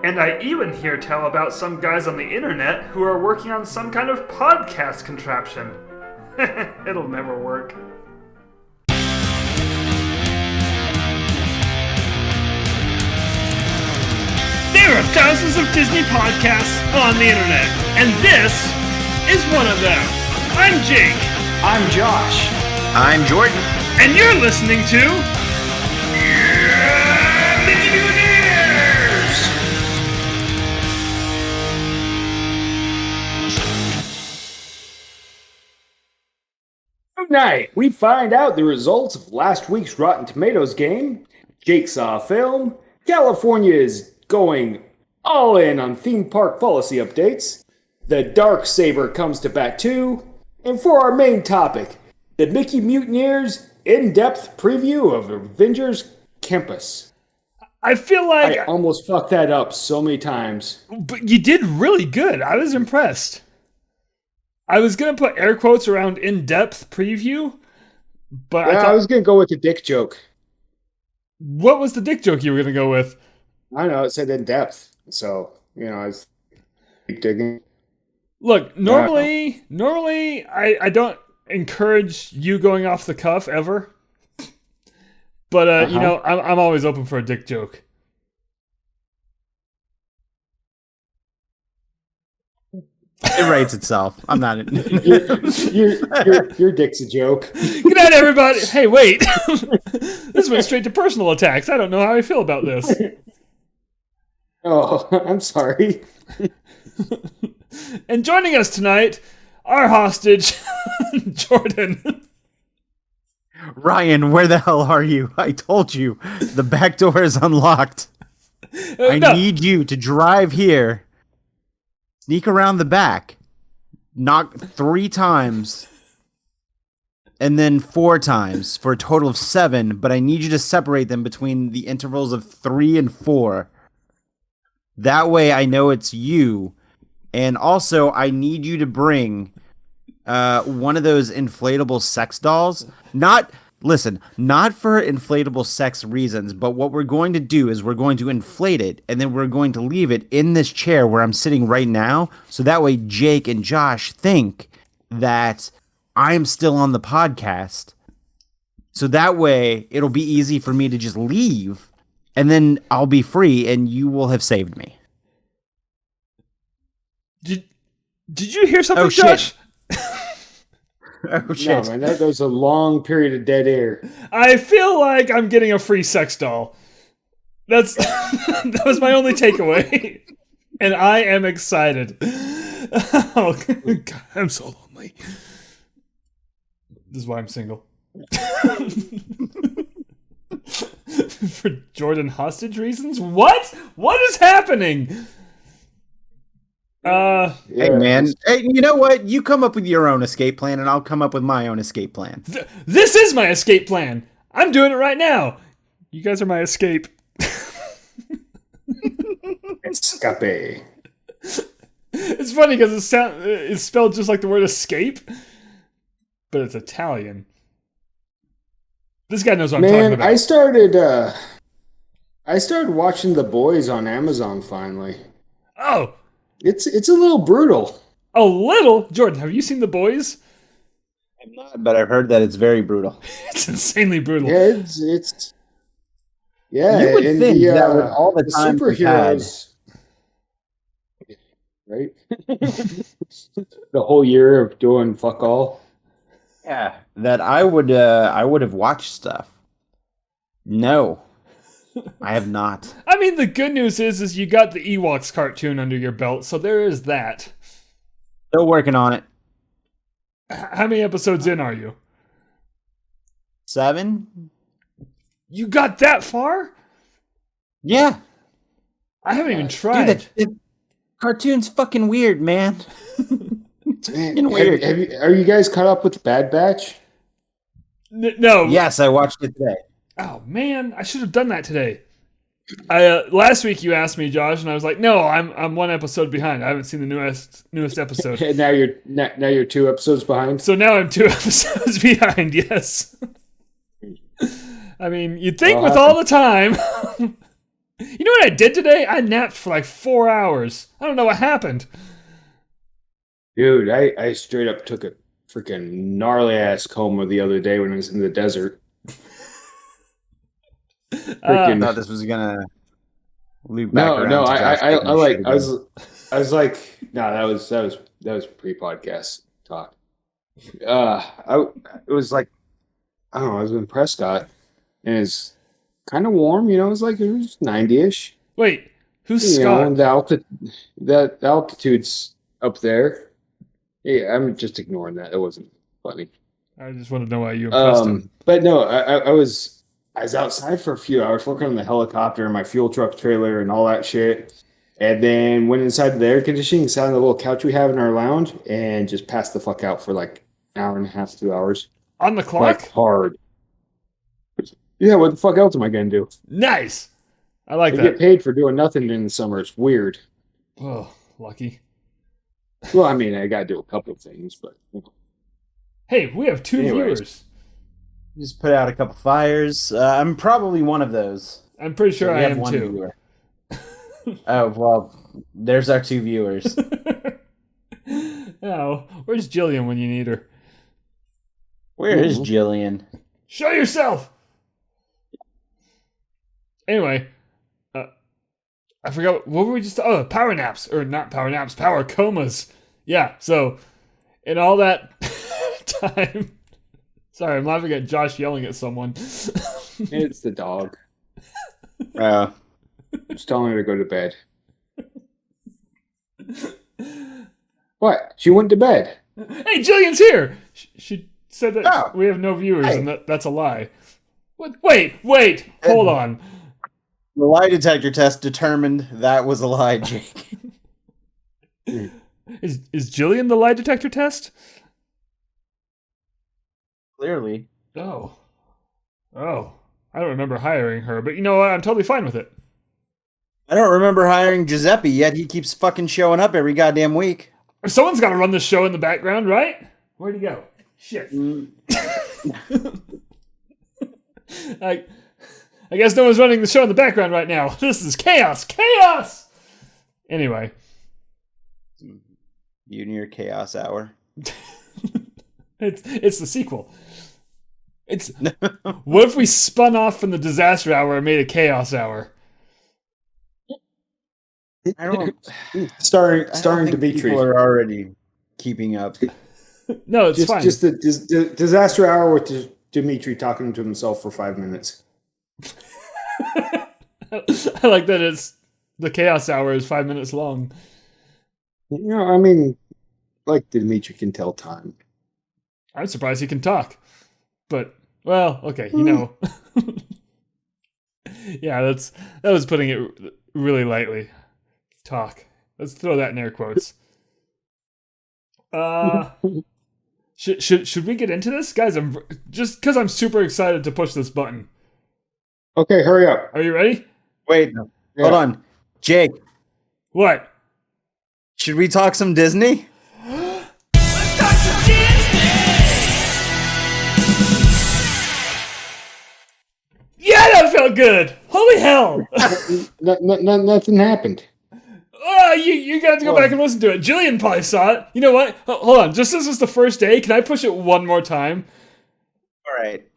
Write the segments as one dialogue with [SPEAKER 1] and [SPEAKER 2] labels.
[SPEAKER 1] And I even hear tell about some guys on the internet who are working on some kind of podcast contraption. It'll never work. There are thousands of Disney podcasts on the internet, and this is one of them. I'm Jake.
[SPEAKER 2] I'm Josh.
[SPEAKER 3] I'm Jordan.
[SPEAKER 1] And you're listening to Mickey Mutineers!
[SPEAKER 2] Tonight, we find out the results of last week's Rotten Tomatoes game. Jake saw a film. California is going all in on theme park policy updates. The Dark Saber comes to bat too. And for our main topic, the Mickey Mutineers in-depth preview of Avengers Campus.
[SPEAKER 1] I feel like
[SPEAKER 2] I almost fucked that up so many times.
[SPEAKER 1] But you did really good. I was impressed. I was going to put air quotes around in-depth preview, but
[SPEAKER 2] I was going to go with the dick joke.
[SPEAKER 1] What was the dick joke you were going to go with?
[SPEAKER 2] I don't know, it said in-depth. So, I was digging.
[SPEAKER 1] Look, normally I don't encourage you going off the cuff ever. But, I'm always open for a dick joke.
[SPEAKER 3] It writes itself. I'm not.
[SPEAKER 2] Your dick's a joke.
[SPEAKER 1] Good night, everybody. Hey, wait. This went straight to personal attacks. I don't know how I feel about this.
[SPEAKER 2] Oh, I'm sorry.
[SPEAKER 1] And joining us tonight, our hostage, Jordan.
[SPEAKER 3] Ryan, where the hell are you? I told you. The back door is unlocked. I need you to drive here. Sneak around the back. Knock 3 times. And then 4 times for a total of 7. But I need you to separate them between the intervals of 3 and 4. That way I know it's you. And also, I need you to bring one of those inflatable sex dolls. Not for inflatable sex reasons, but what we're going to do is we're going to inflate it, and then we're going to leave it in this chair where I'm sitting right now, so that way Jake and Josh think that I'm still on the podcast. So that way, it'll be easy for me to just leave, and then I'll be free, and you will have saved me.
[SPEAKER 1] Did you hear something, Josh?
[SPEAKER 3] Oh, shit.
[SPEAKER 2] No, man, that was a long period of dead air.
[SPEAKER 1] I feel like I'm getting a free sex doll. That was my only takeaway. And I am excited. Oh, God, I'm so lonely. This is why I'm single. For Jordan hostage reasons? What? What is happening?
[SPEAKER 3] Hey, man. Hey, you know what? You come up with your own escape plan, and I'll come up with my own escape plan.
[SPEAKER 1] This is my escape plan. I'm doing it right now. You guys are my escape.
[SPEAKER 2] Escape.
[SPEAKER 1] It's funny because it's spelled just like the word escape, but it's Italian. This guy knows what I'm talking about.
[SPEAKER 2] I started watching The Boys on Amazon finally.
[SPEAKER 1] Oh.
[SPEAKER 2] It's a little brutal.
[SPEAKER 1] A little? Jordan, have you seen The Boys?
[SPEAKER 3] I'm not, but I've heard that it's very brutal.
[SPEAKER 1] It's insanely brutal.
[SPEAKER 2] Yeah, it's yeah.
[SPEAKER 3] You would think that with all the time
[SPEAKER 2] superheroes, right? The whole year of doing fuck all.
[SPEAKER 3] Yeah, that I would have watched stuff. No. I have not.
[SPEAKER 1] I mean, the good news is you got the Ewoks cartoon under your belt, so there is that.
[SPEAKER 3] Still working on it.
[SPEAKER 1] How many episodes in are you?
[SPEAKER 3] 7?
[SPEAKER 1] You got that far?
[SPEAKER 3] Yeah.
[SPEAKER 1] I haven't even tried.
[SPEAKER 3] Dude, the cartoon's fucking weird, man. It's fucking weird.
[SPEAKER 2] Are you guys caught up with Bad Batch?
[SPEAKER 1] No.
[SPEAKER 3] Yes, I watched it today.
[SPEAKER 1] Oh, man, I should have done that today. Last week you asked me, Josh, and I was like, "No, I'm 1 episode behind. I haven't seen the newest episode."
[SPEAKER 2] And now you're 2 episodes behind.
[SPEAKER 1] So now I'm 2 episodes behind. Yes. I mean, you'd think with all the time. You know what I did today? I napped for like 4 hours. I don't know what happened.
[SPEAKER 2] Dude, I straight up took a freaking gnarly ass coma the other day when I was in the desert.
[SPEAKER 3] I thought this was gonna loop back around.
[SPEAKER 2] No,
[SPEAKER 3] to Josh taking his shit again.
[SPEAKER 2] I was like, no, that was pre-podcast talk. It was like, I don't know, I was in Prescott, and it's kind of warm, it was 90-ish.
[SPEAKER 1] Wait, who's Scott?
[SPEAKER 2] The altitude's up there. Yeah, I'm just ignoring that. It wasn't funny.
[SPEAKER 1] I just want to know why you impressed him.
[SPEAKER 2] But no, I was outside for a few hours working on the helicopter and my fuel truck trailer and all that shit. And then went inside the air conditioning, sat on the little couch we have in our lounge, and just passed the fuck out for like an hour and a half, 2 hours.
[SPEAKER 1] On the clock?
[SPEAKER 2] Like hard. Yeah, what the fuck else am I going to do?
[SPEAKER 1] Nice. I like that.
[SPEAKER 2] Get paid for doing nothing in the summer. It's weird.
[SPEAKER 1] Oh, lucky.
[SPEAKER 2] Well, I mean, I got to do a couple of things, but...
[SPEAKER 1] Hey, we have two viewers.
[SPEAKER 3] Just put out a couple fires. I'm probably one of those.
[SPEAKER 1] I'm pretty sure I am too.
[SPEAKER 3] Viewer. Oh, well, there's our 2 viewers.
[SPEAKER 1] Oh, where's Jillian when you need her?
[SPEAKER 3] Where is Jillian?
[SPEAKER 1] Show yourself! Anyway, I forgot, what were we just... Oh, power naps. Or not power naps, power comas. Yeah, so, in all that time... Sorry, I'm laughing at Josh yelling at someone.
[SPEAKER 2] It's the dog. Just telling her to go to bed. What? She went to bed.
[SPEAKER 1] Hey, Jillian's here! She said that we have no viewers, and that's a lie. What? Wait, hold on.
[SPEAKER 3] The lie detector test determined that was a lie, Jake.
[SPEAKER 1] Is Jillian the lie detector test?
[SPEAKER 3] Clearly.
[SPEAKER 1] Oh. I don't remember hiring her, but you know what? I'm totally fine with it.
[SPEAKER 3] I don't remember hiring Giuseppe, yet he keeps fucking showing up every goddamn week.
[SPEAKER 1] Someone's got to run the show in the background, right? Where'd he go? Shit. I guess no one's running the show in the background right now. This is chaos! Chaos! Anyway.
[SPEAKER 3] Junior Chaos Hour.
[SPEAKER 1] It's the sequel. What if we spun off from the Disaster Hour and made a Chaos Hour?
[SPEAKER 3] I don't.
[SPEAKER 2] Starring Dimitri.
[SPEAKER 3] People are already keeping up.
[SPEAKER 1] No, it's fine.
[SPEAKER 2] Just the Disaster Hour with Dimitri talking to himself for 5 minutes.
[SPEAKER 1] I like that it's the Chaos Hour is 5 minutes long.
[SPEAKER 2] I mean, like Dimitri can tell time.
[SPEAKER 1] I'm surprised he can talk. But, well, okay, Yeah, that was putting it really lightly. Talk. Let's throw that in air quotes. Should we get into this? Guys, just because I'm super excited to push this button.
[SPEAKER 2] Okay, hurry up.
[SPEAKER 1] Are you ready?
[SPEAKER 3] Wait, hold on. Jake.
[SPEAKER 1] What?
[SPEAKER 3] Should we talk some Disney?
[SPEAKER 1] Let's talk some Disney! Yeah, that felt good! Holy hell!
[SPEAKER 2] Nothing happened.
[SPEAKER 1] Oh, you got to go back and listen to it. Jillian probably saw it. You know what? Hold on. Just as it's the first day, can I push it one more time?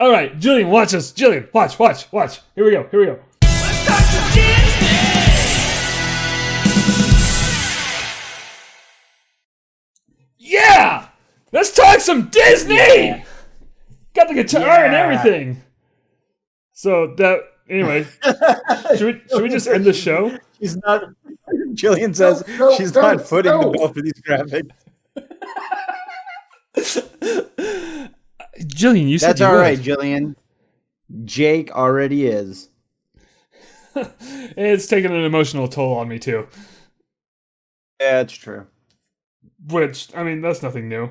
[SPEAKER 1] All right, Jillian, watch us. Jillian, watch. Here we go. Let's talk some Disney! Yeah! Let's talk some Disney! Yeah. Got the guitar and everything. So anyway, should we just end the show?
[SPEAKER 3] She's not. Jillian says she's not footing the bill for these graphics.
[SPEAKER 1] Jillian, you said
[SPEAKER 3] that's all right, Jillian. Jake already is.
[SPEAKER 1] It's taken an emotional toll on me too.
[SPEAKER 3] Yeah, it's true.
[SPEAKER 1] Which, I mean, that's nothing new.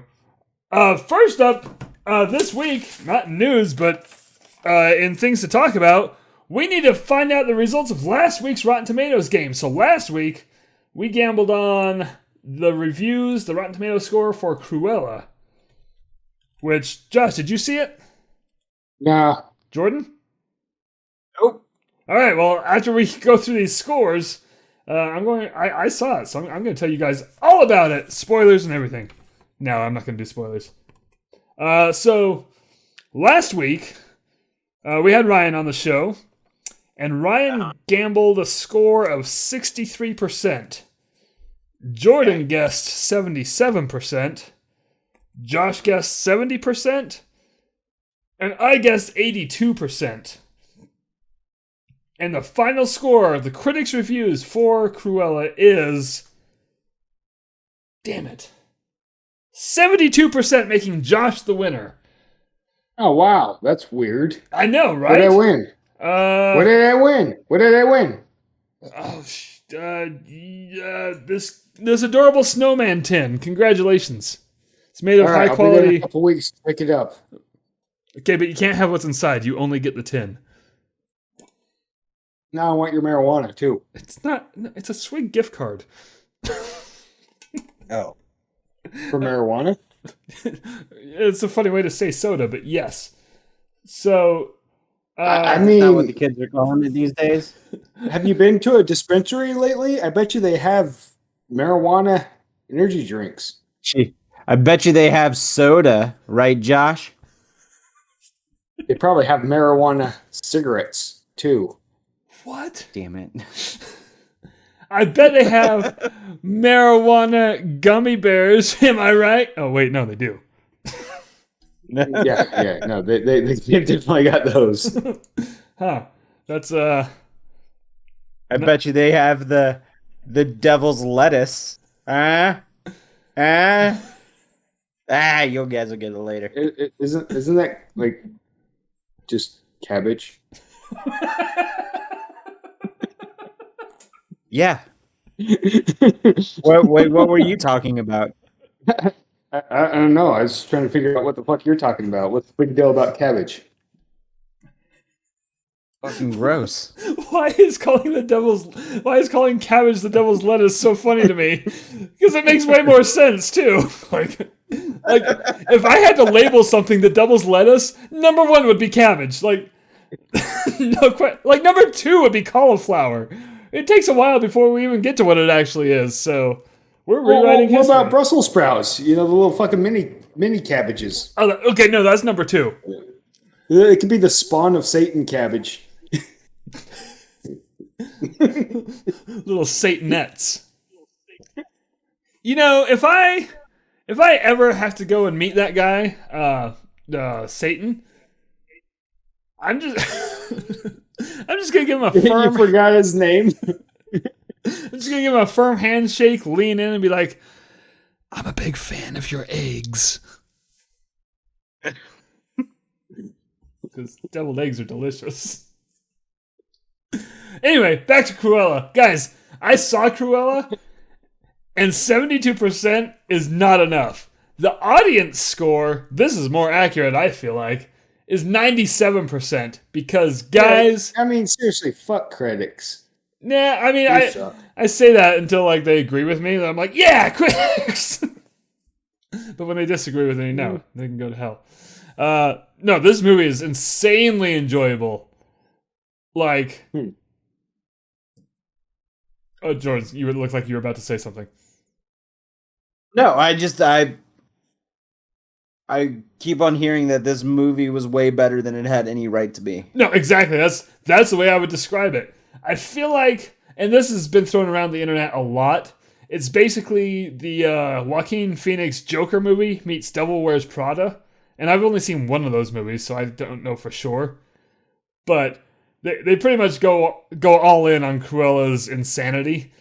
[SPEAKER 1] First up, this week, not news, but in things to talk about, we need to find out the results of last week's Rotten Tomatoes game. So last week, we gambled on the reviews, the Rotten Tomatoes score for Cruella. Which, Josh, did you see it?
[SPEAKER 2] Nah.
[SPEAKER 1] Jordan?
[SPEAKER 3] Nope.
[SPEAKER 1] All right. Well, after we go through these scores, I saw it, so I'm going to tell you guys all about it. Spoilers and everything. No, I'm not going to do spoilers. So last week we had Ryan on the show, and Ryan gambled a score of 63%. Jordan guessed 77%. Josh guessed 70%. And I guessed 82%. And the final score, the critics' reviews for Cruella is... Damn it. 72%, making Josh the winner.
[SPEAKER 2] Oh, wow. That's weird.
[SPEAKER 1] I know, right?
[SPEAKER 2] What did I win? What did I win? What did I win?
[SPEAKER 1] This adorable snowman tin. Congratulations. It's made of
[SPEAKER 2] All right,
[SPEAKER 1] high
[SPEAKER 2] I'll be there in
[SPEAKER 1] quality.
[SPEAKER 2] a couple weeks to pick it up.
[SPEAKER 1] Okay, but you can't have what's inside. You only get the tin.
[SPEAKER 2] Now I want your marijuana, too.
[SPEAKER 1] It's not. It's a swig gift card.
[SPEAKER 3] Oh.
[SPEAKER 2] For marijuana?
[SPEAKER 1] It's a funny way to say soda, but yes. So,
[SPEAKER 2] I
[SPEAKER 3] That's
[SPEAKER 2] mean,
[SPEAKER 3] not what the kids are calling it these days.
[SPEAKER 2] have you been to a dispensary lately? I bet you they have marijuana energy drinks.
[SPEAKER 3] Gee, I bet you they have soda, right, Josh?
[SPEAKER 2] They probably have marijuana cigarettes, too.
[SPEAKER 1] what?
[SPEAKER 3] Damn it.
[SPEAKER 2] Oh,
[SPEAKER 1] I bet they have marijuana gummy bears. Am I right? Oh wait, no, they do.
[SPEAKER 2] Yeah. No, they definitely got those.
[SPEAKER 1] Huh? That's
[SPEAKER 3] I bet you they have the devil's lettuce. You'll guys will get it later.
[SPEAKER 2] Isn't that like just cabbage?
[SPEAKER 3] Yeah. What were you talking about?
[SPEAKER 2] I don't know. I was just trying to figure out what the fuck you're talking about. What's the big deal about cabbage?
[SPEAKER 3] Fucking gross.
[SPEAKER 1] why is calling cabbage the devil's lettuce so funny to me? Because it makes way more sense too. Like if I had to label something the devil's lettuce, number one would be cabbage. Like number two would be cauliflower. It takes a while before we even get to what it actually is. So we're rewriting
[SPEAKER 2] What
[SPEAKER 1] history.
[SPEAKER 2] about Brussels sprouts? You know, the little fucking mini cabbages.
[SPEAKER 1] Oh, okay, no, that's number two.
[SPEAKER 2] It could be the spawn of Satan cabbage.
[SPEAKER 1] Little Satanettes. You know, if I ever have to go and meet that guy, Satan, I'm just gonna give him a
[SPEAKER 2] You
[SPEAKER 1] firm.
[SPEAKER 2] forgot his name.
[SPEAKER 1] I'm just gonna give him a firm handshake, lean in, and be like, "I'm a big fan of your eggs." Because deviled eggs are delicious. Anyway, back to Cruella. Guys, I saw Cruella, and 72% is not enough. The audience score, this is more accurate, I feel like, is 97%. Because, guys...
[SPEAKER 2] I mean, seriously, fuck critics.
[SPEAKER 1] Nah, I mean,
[SPEAKER 2] They suck.
[SPEAKER 1] I say that until, like, they agree with me, and I'm like, yeah, critics! But when they disagree with me, no, they can go to hell. No, this movie is insanely enjoyable. Like... Oh, George, you look like you were about to say something.
[SPEAKER 3] No, I keep on hearing that this movie was way better than it had any right to be.
[SPEAKER 1] No, exactly. That's the way I would describe it. I feel like, and this has been thrown around the internet a lot, it's basically the Joaquin Phoenix Joker movie meets Devil Wears Prada. And I've only seen one of those movies, so I don't know for sure. But they pretty much go all in on Cruella's insanity.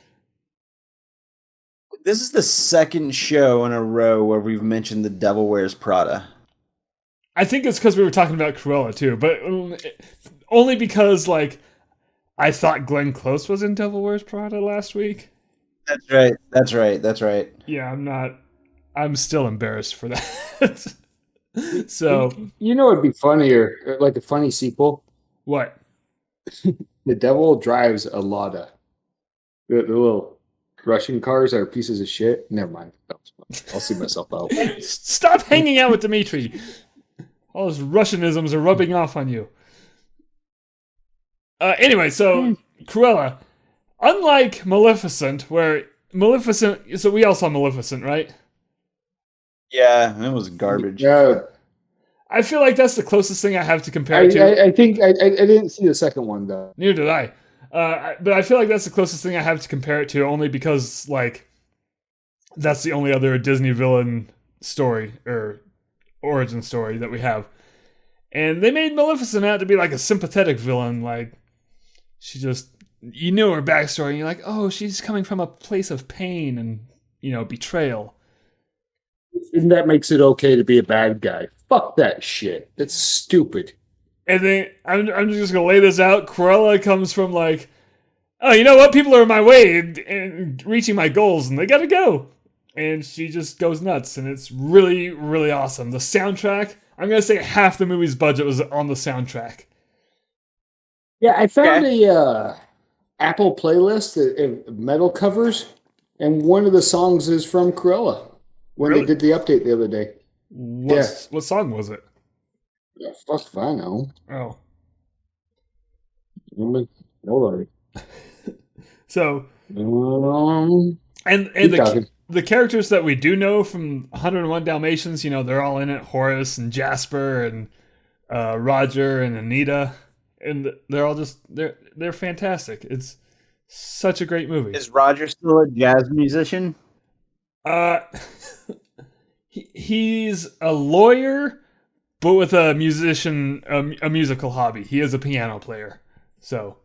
[SPEAKER 3] This is the second show in a row where we've mentioned The Devil Wears Prada.
[SPEAKER 1] I think it's because we were talking about Cruella too, but only because like I thought Glenn Close was in Devil Wears Prada last week.
[SPEAKER 3] That's right.
[SPEAKER 1] Yeah, I'm still embarrassed for that. So
[SPEAKER 2] You know it'd be funnier, like a funny sequel?
[SPEAKER 1] what?
[SPEAKER 2] The Devil Drives a Lada. The little Russian cars are pieces of shit. Never mind. I'll see myself out.
[SPEAKER 1] Stop hanging out with Dimitri. All his Russianisms are rubbing off on you. Anyway, so Cruella, unlike Maleficent, where Maleficent, so we all saw Maleficent, right?
[SPEAKER 3] Yeah, it was garbage.
[SPEAKER 2] Yeah,
[SPEAKER 1] I feel like that's the closest thing I have to compare it to.
[SPEAKER 2] I think I didn't see the second one though.
[SPEAKER 1] Neither did I. But I feel like that's the closest thing I have to compare it to, only because like that's the only other Disney villain story or origin story that we have. And they made Maleficent out to be like a sympathetic villain, like she just you knew her backstory, and you're like, oh, she's coming from a place of pain and betrayal.
[SPEAKER 2] And that makes it okay to be a bad guy. Fuck that shit. That's stupid.
[SPEAKER 1] And then I'm just gonna lay this out. Cruella comes from like, oh, you know what? People are in my way and reaching my goals, and they gotta go. And she just goes nuts, and it's really, really awesome. The soundtrack, I'm gonna say half the movie's budget was on the soundtrack.
[SPEAKER 2] Yeah, I found a Apple playlist of metal covers, and one of the songs is from Cruella when
[SPEAKER 1] Really?
[SPEAKER 2] they did the update the other day.
[SPEAKER 1] What song was it?
[SPEAKER 2] Yeah, fuck if I know.
[SPEAKER 1] Oh,
[SPEAKER 2] Hold on.
[SPEAKER 1] so and
[SPEAKER 2] keep talking.
[SPEAKER 1] the characters that we do know from 101 Dalmatians, they're all in it. Horace and Jasper and Roger and Anita, and they're all just they're fantastic. It's such a great movie.
[SPEAKER 3] Is Roger still a jazz musician?
[SPEAKER 1] He's a lawyer, but with a musical hobby. He is a piano player. So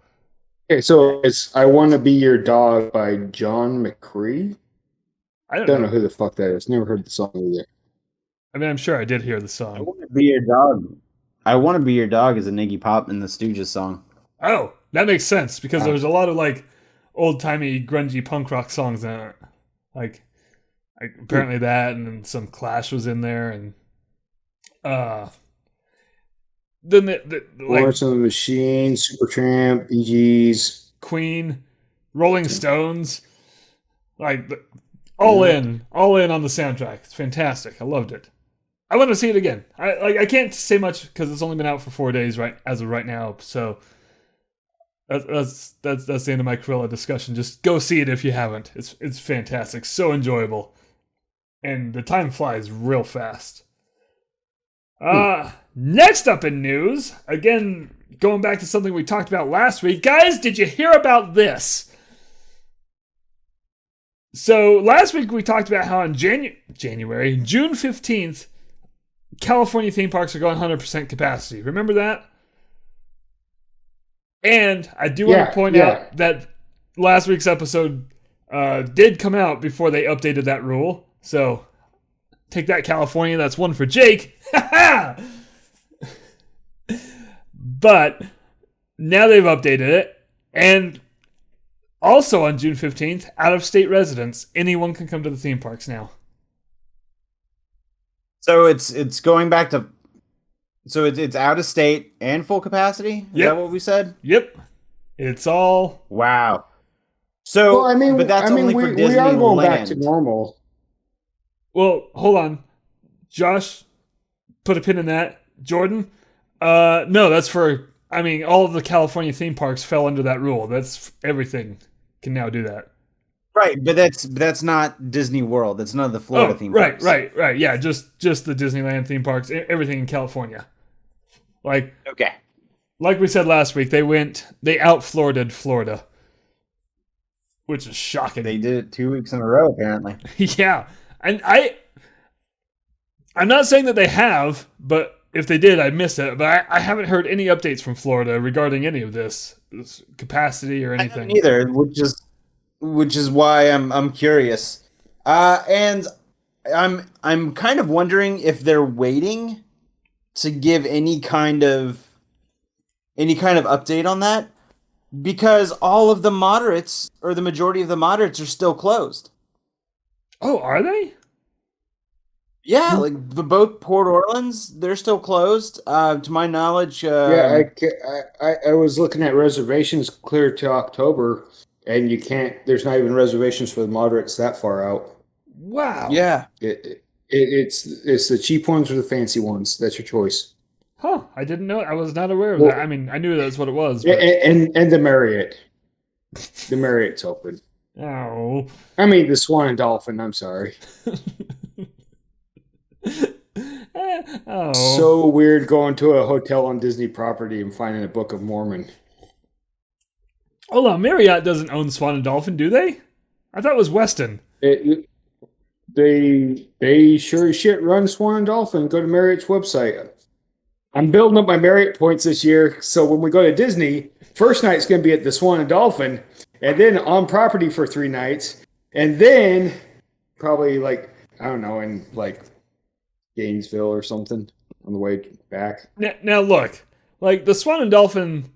[SPEAKER 2] Okay, so it's "I Want to Be Your Dog" by John McCree.
[SPEAKER 1] I
[SPEAKER 2] Don't know who the fuck that is. Never heard the song either.
[SPEAKER 1] I mean, I'm sure I did hear the
[SPEAKER 3] I
[SPEAKER 1] song.
[SPEAKER 3] Want to Be Your Dog. I Want to Be Your Dog is a Iggy Pop and the Stooges song.
[SPEAKER 1] Oh, that makes sense because there's a lot of like old timey grungy punk rock songs in it. Like apparently that, and then some Clash was in there, and then the
[SPEAKER 2] Florence and the Machine, Supertramp, Bee Gees,
[SPEAKER 1] Queen, Rolling Stones, like all in on the soundtrack. It's fantastic. I loved it. I want to see it again. I can't say much because it's only been out for 4 days as of right now. So that's the end of my Cruella discussion. Just go see it if you haven't. It's fantastic. So enjoyable, and the time flies real fast. Next up in news, again, going back to something we talked about last week. Guys, did you hear about this? So last week we talked about how on June 15th, California theme parks are going 100% capacity. Remember that? And I do want to point out that last week's episode did come out before they updated that rule. So take that, California. That's one for Jake. But now they've updated it. And also on June 15th, out-of-state residents, anyone can come to the theme parks now.
[SPEAKER 3] So it's going back to... So it's out of state and full capacity? Is that what we said?
[SPEAKER 1] Yep. It's all...
[SPEAKER 3] Wow. So,
[SPEAKER 2] well, I mean,
[SPEAKER 3] but that's only for Disneyland.
[SPEAKER 2] We are going back to normal.
[SPEAKER 1] Well, hold on. Josh, put a pin in that. Jordan? No, that's for... I mean, all of the California theme parks fell under that rule. That's everything can now do that.
[SPEAKER 3] Right, but that's not Disney World. That's none of the Florida theme parks.
[SPEAKER 1] Right. Yeah, just the Disneyland theme parks, everything in California. Like we said last week, they out-Florida'd Florida, which is shocking.
[SPEAKER 3] They did it 2 weeks in a row, apparently.
[SPEAKER 1] Yeah, and I'm not saying that they have, but if they did, I missed it. But I haven't heard any updates from Florida regarding any of this capacity or anything.
[SPEAKER 3] I haven't either, which is why I'm curious, and I'm kind of wondering if they're waiting to give any kind of update on that, because all of the moderates, or the majority of the moderates, are still closed.
[SPEAKER 1] Oh, are they?
[SPEAKER 3] Yeah, like both Port Orleans, they're still closed. To my knowledge.
[SPEAKER 2] I was looking at reservations clear to October, and you can't. There's not even reservations for the moderates that far out.
[SPEAKER 1] Wow.
[SPEAKER 3] Yeah.
[SPEAKER 2] It's the cheap ones or the fancy ones. That's your choice.
[SPEAKER 1] Huh, I didn't know. I was not aware of
[SPEAKER 2] Well,
[SPEAKER 1] that. I mean, I knew that's what it was, but...
[SPEAKER 2] And the Marriott. The Marriott's open.
[SPEAKER 1] Oh.
[SPEAKER 2] I mean, the Swan and Dolphin, I'm sorry.
[SPEAKER 1] Oh.
[SPEAKER 2] So weird going to a hotel on Disney property and finding a Book of Mormon.
[SPEAKER 1] Hold on, Marriott doesn't own Swan and Dolphin, do they? I thought it was Weston.
[SPEAKER 2] They sure as shit run Swan and Dolphin. Go to Marriott's website. I'm building up my Marriott points this year, so when we go to Disney, first night's going to be at the Swan and Dolphin, and then on property for 3 nights, and then probably like, I don't know, in like Gainesville or something on the way back.
[SPEAKER 1] Now look, like the Swan and Dolphin,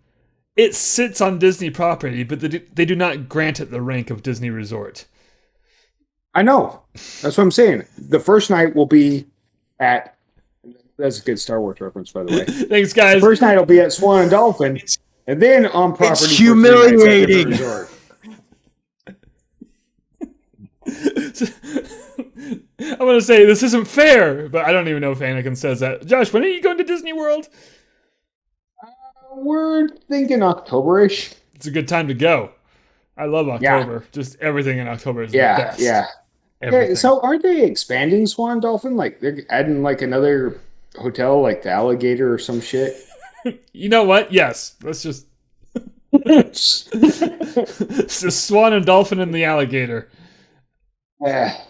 [SPEAKER 1] it sits on Disney property, but they do not grant it the rank of Disney Resort.
[SPEAKER 2] I know. That's what I'm saying. The first night will be at... That's a good Star Wars reference, by the way.
[SPEAKER 1] Thanks, guys.
[SPEAKER 2] The first night will be at Swan and Dolphin, and then on property.
[SPEAKER 3] It's humiliating.
[SPEAKER 1] I want to say this isn't fair, but I don't even know if Anakin says that. Josh, when are you going to Disney World?
[SPEAKER 2] We're thinking October-ish.
[SPEAKER 1] It's a good time to go. I love October.
[SPEAKER 2] Yeah.
[SPEAKER 1] Just everything in October is the
[SPEAKER 2] Yeah,
[SPEAKER 1] best.
[SPEAKER 2] yeah.
[SPEAKER 1] Everything.
[SPEAKER 2] So aren't they expanding Swan and Dolphin? Like they're adding like another hotel, like the Alligator or some shit.
[SPEAKER 1] You know what? Yes. Let's just... It's the Swan and Dolphin and the Alligator.
[SPEAKER 2] Yeah.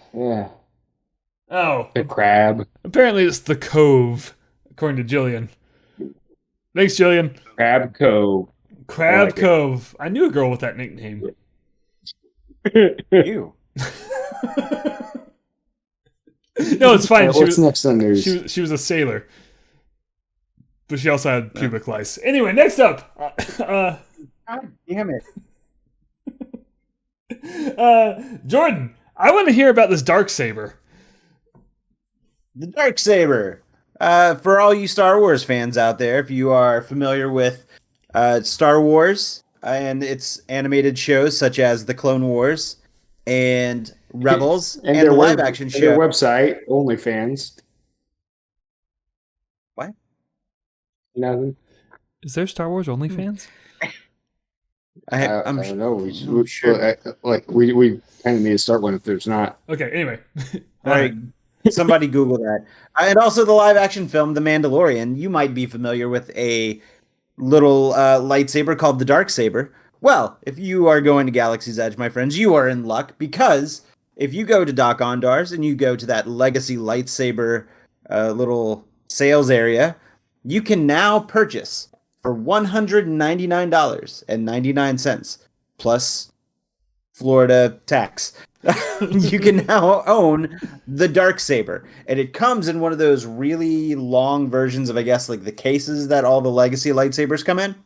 [SPEAKER 1] Oh.
[SPEAKER 2] The crab.
[SPEAKER 1] Apparently it's the Cove, according to Jillian. Thanks, Jillian.
[SPEAKER 2] Crab Cove.
[SPEAKER 1] Crab Cove. I knew a girl with that nickname.
[SPEAKER 3] Ew.
[SPEAKER 1] No, it's fine.
[SPEAKER 2] What's next on news?
[SPEAKER 1] She was a sailor. But she also had pubic lice. Anyway, next up.
[SPEAKER 3] God damn
[SPEAKER 1] it. Jordan, I want to hear about this dark saber.
[SPEAKER 3] The dark saber. For all you Star Wars fans out there, if you are familiar with Star Wars and its animated shows such as The Clone Wars and Rebels and the live action show.
[SPEAKER 2] Their website, OnlyFans.
[SPEAKER 3] What?
[SPEAKER 2] Nothing.
[SPEAKER 1] Is there Star Wars OnlyFans?
[SPEAKER 2] I don't know. We should. We kind of need to start one if there's not.
[SPEAKER 1] Okay, anyway.
[SPEAKER 3] All right. Somebody Google that. And also the live action film, The Mandalorian. You might be familiar with a little lightsaber called the Dark Saber. Well, if you are going to Galaxy's Edge, my friends, you are in luck because if you go to Doc Ondar's and you go to that Legacy lightsaber little sales area, you can now purchase for $199.99 plus Florida tax. You can now own the Darksaber, and it comes in one of those really long versions of, I guess, like the cases that all the Legacy lightsabers come in.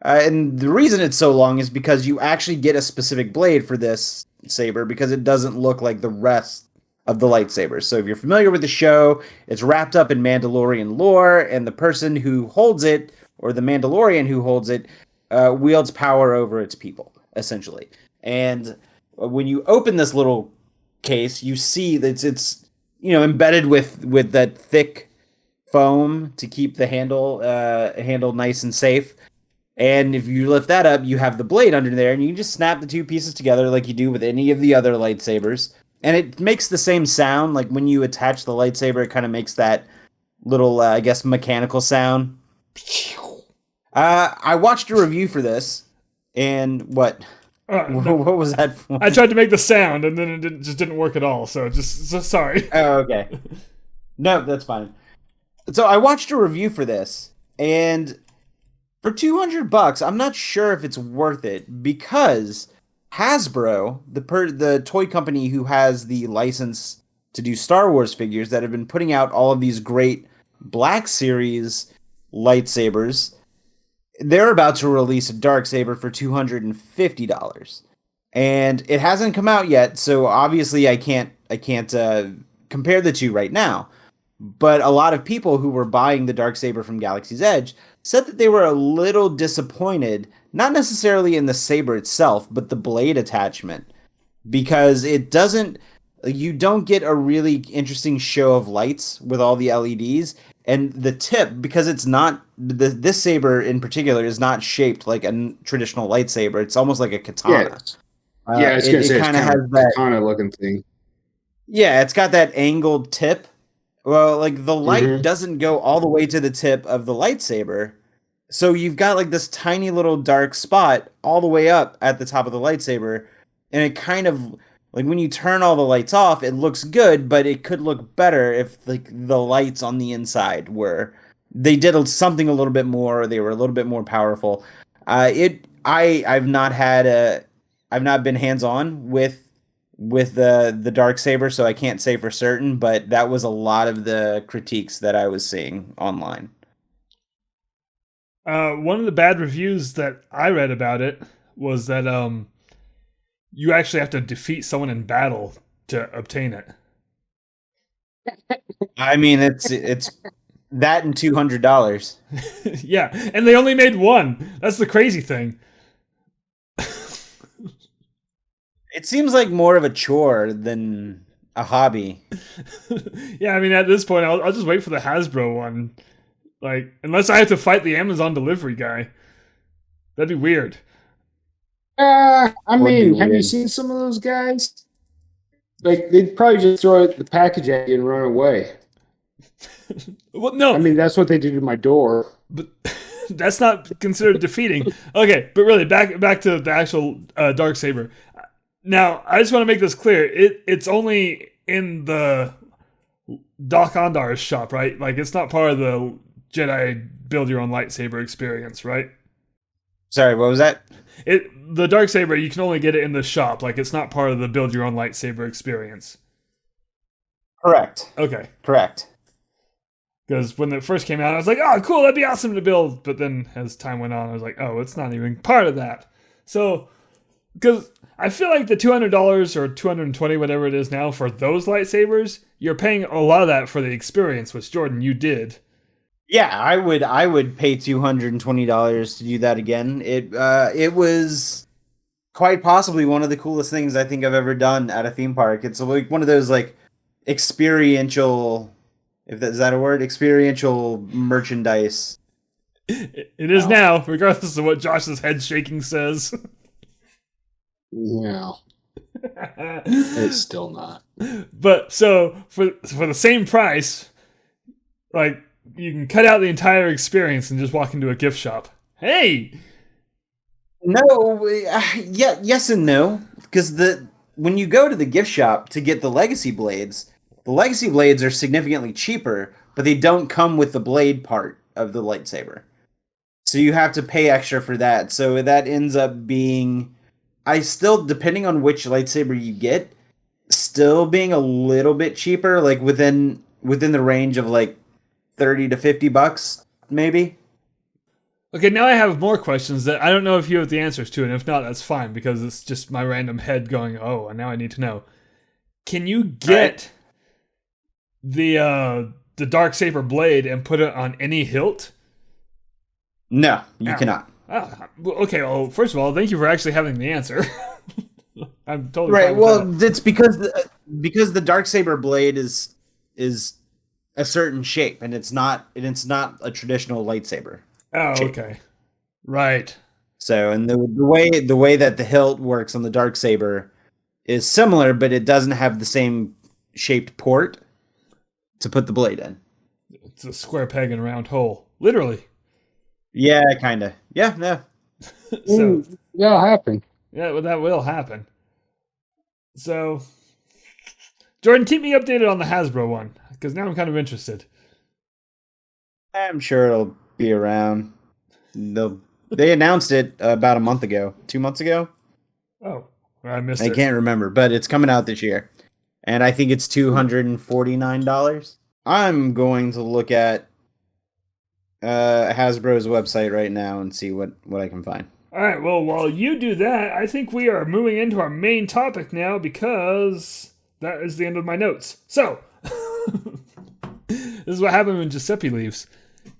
[SPEAKER 3] And the reason it's so long is because you actually get a specific blade for this saber because it doesn't look like the rest of the lightsabers. So if you're familiar with the show, it's wrapped up in Mandalorian lore, and the person who holds it, or the Mandalorian who holds it, wields power over its people, essentially. And when you open this little case, you see that it's embedded with that thick foam to keep the handle nice and safe. And if you lift that up, you have the blade under there, and you can just snap the two pieces together like you do with any of the other lightsabers. And it makes the same sound. Like when you attach the lightsaber, it kind of makes that little, I guess, mechanical sound. I watched a review for this, and what? What was that for?
[SPEAKER 1] I tried to make the sound, and then it just didn't work at all. So sorry.
[SPEAKER 3] Oh, okay. No, that's fine. So I watched a review for this, and for $200, I'm not sure if it's worth it because Hasbro, the toy company who has the license to do Star Wars figures that have been putting out all of these great Black Series lightsabers, they're about to release a Darksaber for $250. And it hasn't come out yet, so obviously I can't compare the two right now. But a lot of people who were buying the Darksaber from Galaxy's Edge said that they were a little disappointed, not necessarily in the saber itself, but the blade attachment. Because it doesn't... you don't get a really interesting show of lights with all the LEDs. And the tip, because it's not this saber in particular is not shaped like a traditional lightsaber. It's almost like a katana.
[SPEAKER 2] Yes. Yeah, I was gonna say it's
[SPEAKER 3] kind of
[SPEAKER 2] kind
[SPEAKER 3] has
[SPEAKER 2] of
[SPEAKER 3] that.
[SPEAKER 2] katana looking thing.
[SPEAKER 3] Yeah, it's got that angled tip. Well, like the light
[SPEAKER 2] Mm-hmm.
[SPEAKER 3] doesn't go all the way to the tip of the lightsaber. So you've got like this tiny little dark spot all the way up at the top of the lightsaber. And it kind of like when you turn all the lights off, it looks good, but it could look better if like the lights on the inside were they did something a little bit more, they were a little bit more powerful. I've not been hands on with the dark saber, so I can't say for certain, but that was a lot of the critiques that I was seeing online.
[SPEAKER 1] One of the bad reviews that I read about it was that you actually have to defeat someone in battle to obtain it.
[SPEAKER 3] I mean, it's that and $200.
[SPEAKER 1] Yeah, and they only made one. That's the crazy thing.
[SPEAKER 3] It seems like more of a chore than a hobby.
[SPEAKER 1] Yeah, I mean, at this point, I'll just wait for the Hasbro one. Like, unless I have to fight the Amazon delivery guy. That'd be weird.
[SPEAKER 2] I
[SPEAKER 3] Would be
[SPEAKER 2] mean, have you
[SPEAKER 3] weird.
[SPEAKER 2] seen some of those guys? Like, they'd probably just throw the package at you and run away.
[SPEAKER 1] Well, no,
[SPEAKER 2] I mean, that's what they did to my door.
[SPEAKER 1] but that's not considered defeating. Okay, but really, back to the actual dark saber. Now, I just want to make this clear. It's only in the Doc Ondar's shop, right? Like, it's not part of the Jedi build your own lightsaber experience, right?
[SPEAKER 3] Sorry, what was that?
[SPEAKER 1] The dark saber, you can only get it in the shop. Like, it's not part of the build your own lightsaber experience.
[SPEAKER 3] Correct.
[SPEAKER 1] Okay.
[SPEAKER 3] Correct.
[SPEAKER 1] Because when it first came out, I was like, oh, cool, that'd be awesome to build. But then as time went on, I was like, oh, it's not even part of that. So, because I feel like the $200 or $220, whatever it is now, for those lightsabers, you're paying a lot of that for the experience, which, Jordan, you did.
[SPEAKER 3] Yeah, I would pay $220 to do that again. It was quite possibly one of the coolest things I think I've ever done at a theme park. It's like one of those like experiential, if that is that a word, experiential merchandise.
[SPEAKER 1] It is
[SPEAKER 3] Wow.
[SPEAKER 1] now, regardless of what Josh's head shaking says.
[SPEAKER 2] Yeah, it's still not.
[SPEAKER 1] But so for the same price, like you can cut out the entire experience and just walk into a gift shop. Hey,
[SPEAKER 3] No, yeah, yes and no, because when you go to the gift shop to get the legacy blades are significantly cheaper, but they don't come with the blade part of the lightsaber. So you have to pay extra for that. So that ends up being I still depending on which lightsaber you get, still being a little bit cheaper, like within the range of like 30 to $50 maybe.
[SPEAKER 1] okay, now I have more questions that I don't know if you have the answers to, and if not, that's fine because it's just my random head going, oh, and now I need to know. Can you get the Darksaber blade and put it on any hilt?
[SPEAKER 3] No, you
[SPEAKER 1] Ow.
[SPEAKER 3] cannot.
[SPEAKER 1] Okay, well, first of all, thank you for actually having the answer. I'm totally
[SPEAKER 3] Right.
[SPEAKER 1] fine with
[SPEAKER 3] Well,
[SPEAKER 1] that.
[SPEAKER 3] it's because the Darksaber blade is a certain shape, and it's not a traditional lightsaber.
[SPEAKER 1] Oh,
[SPEAKER 3] shape.
[SPEAKER 1] okay. Right.
[SPEAKER 3] So, and the way that the hilt works on the Darksaber is similar, but it doesn't have the same shaped port to put the blade in.
[SPEAKER 1] It's a square peg in a round hole. Literally.
[SPEAKER 3] Yeah, kind of. Yeah, no.
[SPEAKER 1] So,
[SPEAKER 2] That'll happen.
[SPEAKER 1] yeah, well, that will happen. So, Jordan, keep me updated on the Hasbro one, because now I'm kind of interested.
[SPEAKER 3] I'm sure it'll be around. They announced it about a month ago, 2 months ago.
[SPEAKER 1] Oh, I missed
[SPEAKER 3] I
[SPEAKER 1] it.
[SPEAKER 3] can't remember, but it's coming out this year. And I think it's $249. I'm going to look at Hasbro's website right now and see what I can find.
[SPEAKER 1] All right, well, while you do that, I think we are moving into our main topic now because that is the end of my notes. So, this is what happens when Giuseppe leaves.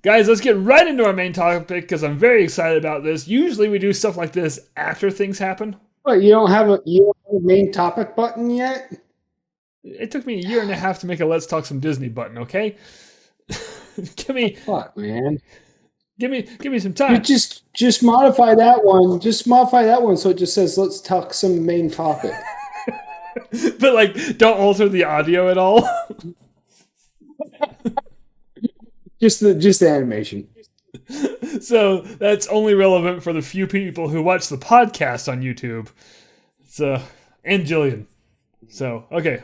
[SPEAKER 1] Guys, let's get right into our main topic because I'm very excited about this. Usually we do stuff like this after things happen.
[SPEAKER 2] What, you don't have a main topic button yet?
[SPEAKER 1] It took me a year and a half to make a Let's Talk Some Disney button, okay?
[SPEAKER 2] Fuck, man.
[SPEAKER 1] Give me some time.
[SPEAKER 2] You just modify that one. Just modify that one so it just says let's talk some main topic.
[SPEAKER 1] But like don't alter the audio at all.
[SPEAKER 2] just the animation.
[SPEAKER 1] So that's only relevant for the few people who watch the podcast on YouTube. So and Jillian. So okay.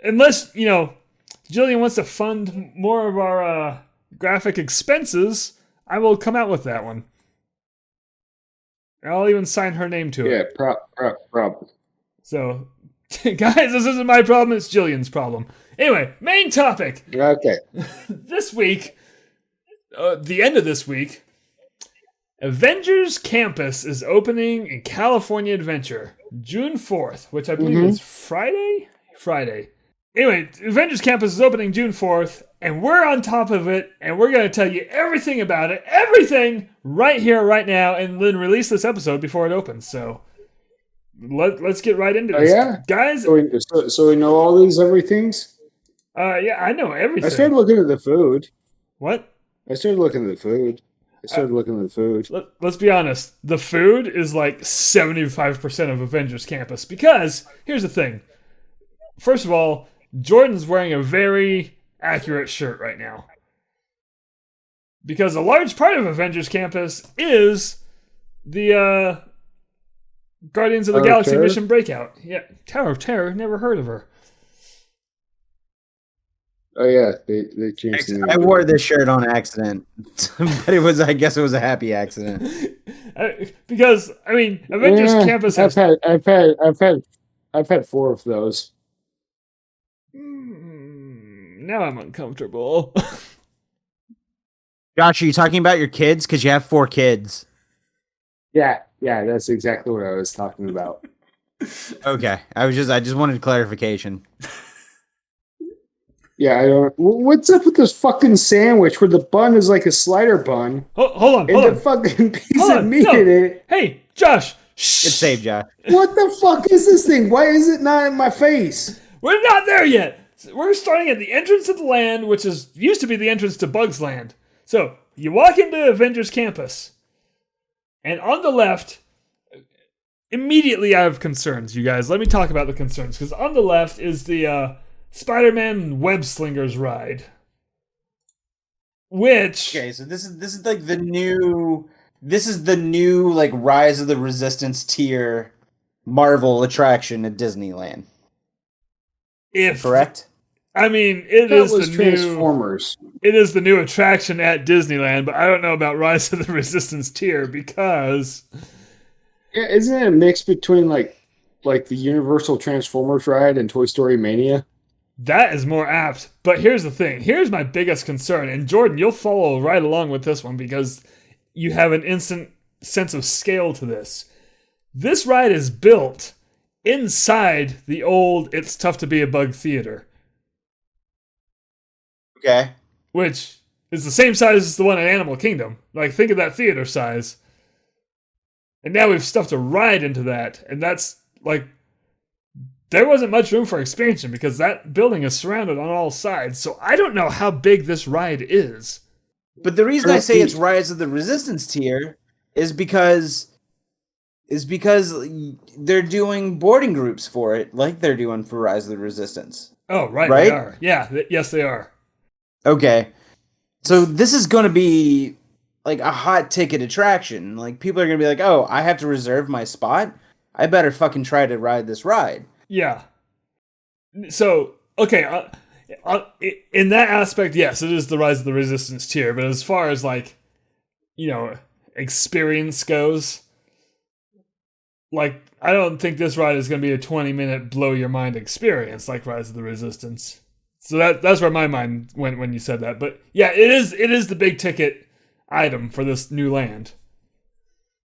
[SPEAKER 1] Unless, Jillian wants to fund more of our graphic expenses, I will come out with that one. I'll even sign her name to it.
[SPEAKER 2] Yeah, problem.
[SPEAKER 1] So, guys, this isn't my problem, it's Jillian's problem. Anyway, main topic.
[SPEAKER 2] Okay.
[SPEAKER 1] This week, the end of this week, Avengers Campus is opening in California Adventure, June 4th, which I believe is Friday? Friday. Anyway, Avengers Campus is opening June 4th, and we're on top of it, and we're going to tell you everything about it, everything, right here, right now, and then release this episode before it opens. So, let's get right into this.
[SPEAKER 2] Yeah?
[SPEAKER 1] Guys.
[SPEAKER 2] So we know all these everythings?
[SPEAKER 1] Yeah, I know everything.
[SPEAKER 2] I started looking at the food.
[SPEAKER 1] What?
[SPEAKER 2] I started looking at the food.
[SPEAKER 1] Let's be honest. The food is like 75% of Avengers Campus, because, here's the thing. First of all, Jordan's wearing a very accurate shirt right now. Because a large part of Avengers Campus is the Guardians of the Galaxy Mission Breakout. Yeah, Tower of Terror, never heard of her.
[SPEAKER 2] Oh yeah, they changed the name.
[SPEAKER 3] I wore this shirt on accident, but I guess it was a happy accident.
[SPEAKER 1] Because Avengers Campus has
[SPEAKER 2] I've had 4 of those.
[SPEAKER 1] Now I'm uncomfortable.
[SPEAKER 3] Josh, are you talking about your kids? Because you have 4 kids.
[SPEAKER 2] Yeah, that's exactly what I was talking about.
[SPEAKER 3] Okay, I just wanted clarification.
[SPEAKER 2] Yeah, I don't. What's up with this fucking sandwich where the bun is like a slider bun?
[SPEAKER 1] Hold on.
[SPEAKER 2] The fucking piece of meat in it.
[SPEAKER 1] Hey, Josh. Shh.
[SPEAKER 3] It's safe, Josh.
[SPEAKER 2] What the fuck is this thing? Why is it not in my face?
[SPEAKER 1] We're not there yet. We're starting at the entrance of the land, which used to be the entrance to Bugs Land. So, you walk into Avengers Campus, and on the left, immediately I have concerns, you guys. Let me talk about the concerns, because on the left is the Spider-Man Web Slingers ride. Which...
[SPEAKER 3] Okay, so this is like the new... This is the new, like, Rise of the Resistance tier Marvel attraction at Disneyland. Correct?
[SPEAKER 1] It is the
[SPEAKER 2] Transformers.
[SPEAKER 1] It is the new attraction at Disneyland, but I don't know about Rise of the Resistance tier because...
[SPEAKER 2] Yeah, isn't it a mix between like the Universal Transformers ride and Toy Story Mania?
[SPEAKER 1] That is more apt. But here's the thing. Here's my biggest concern. And Jordan, you'll follow right along with this one because you have an instant sense of scale to this. This ride is built inside the old It's Tough to Be a Bug theater.
[SPEAKER 3] Okay.
[SPEAKER 1] Which is the same size as the one in Animal Kingdom. Like, think of that theater size. And now we've stuffed a ride into that. And that's, like, there wasn't much room for expansion because that building is surrounded on all sides. So I don't know how big this ride is.
[SPEAKER 3] But the reason I say it's Rise of the Resistance tier is because they're doing boarding groups for it, like they're doing for Rise of the Resistance.
[SPEAKER 1] Oh, right? They are. Yeah, yes, they are.
[SPEAKER 3] Okay. So this is going to be like a hot ticket attraction. Like, people are going to be like, oh, I have to reserve my spot? I better fucking try to ride this ride.
[SPEAKER 1] Yeah. So, okay, in that aspect, yes, it is the Rise of the Resistance tier, but as far as, like, experience goes, like, I don't think this ride is going to be a 20-minute blow-your-mind experience like Rise of the Resistance. So that's where my mind went when you said that. But yeah, it is the big ticket item for this new land.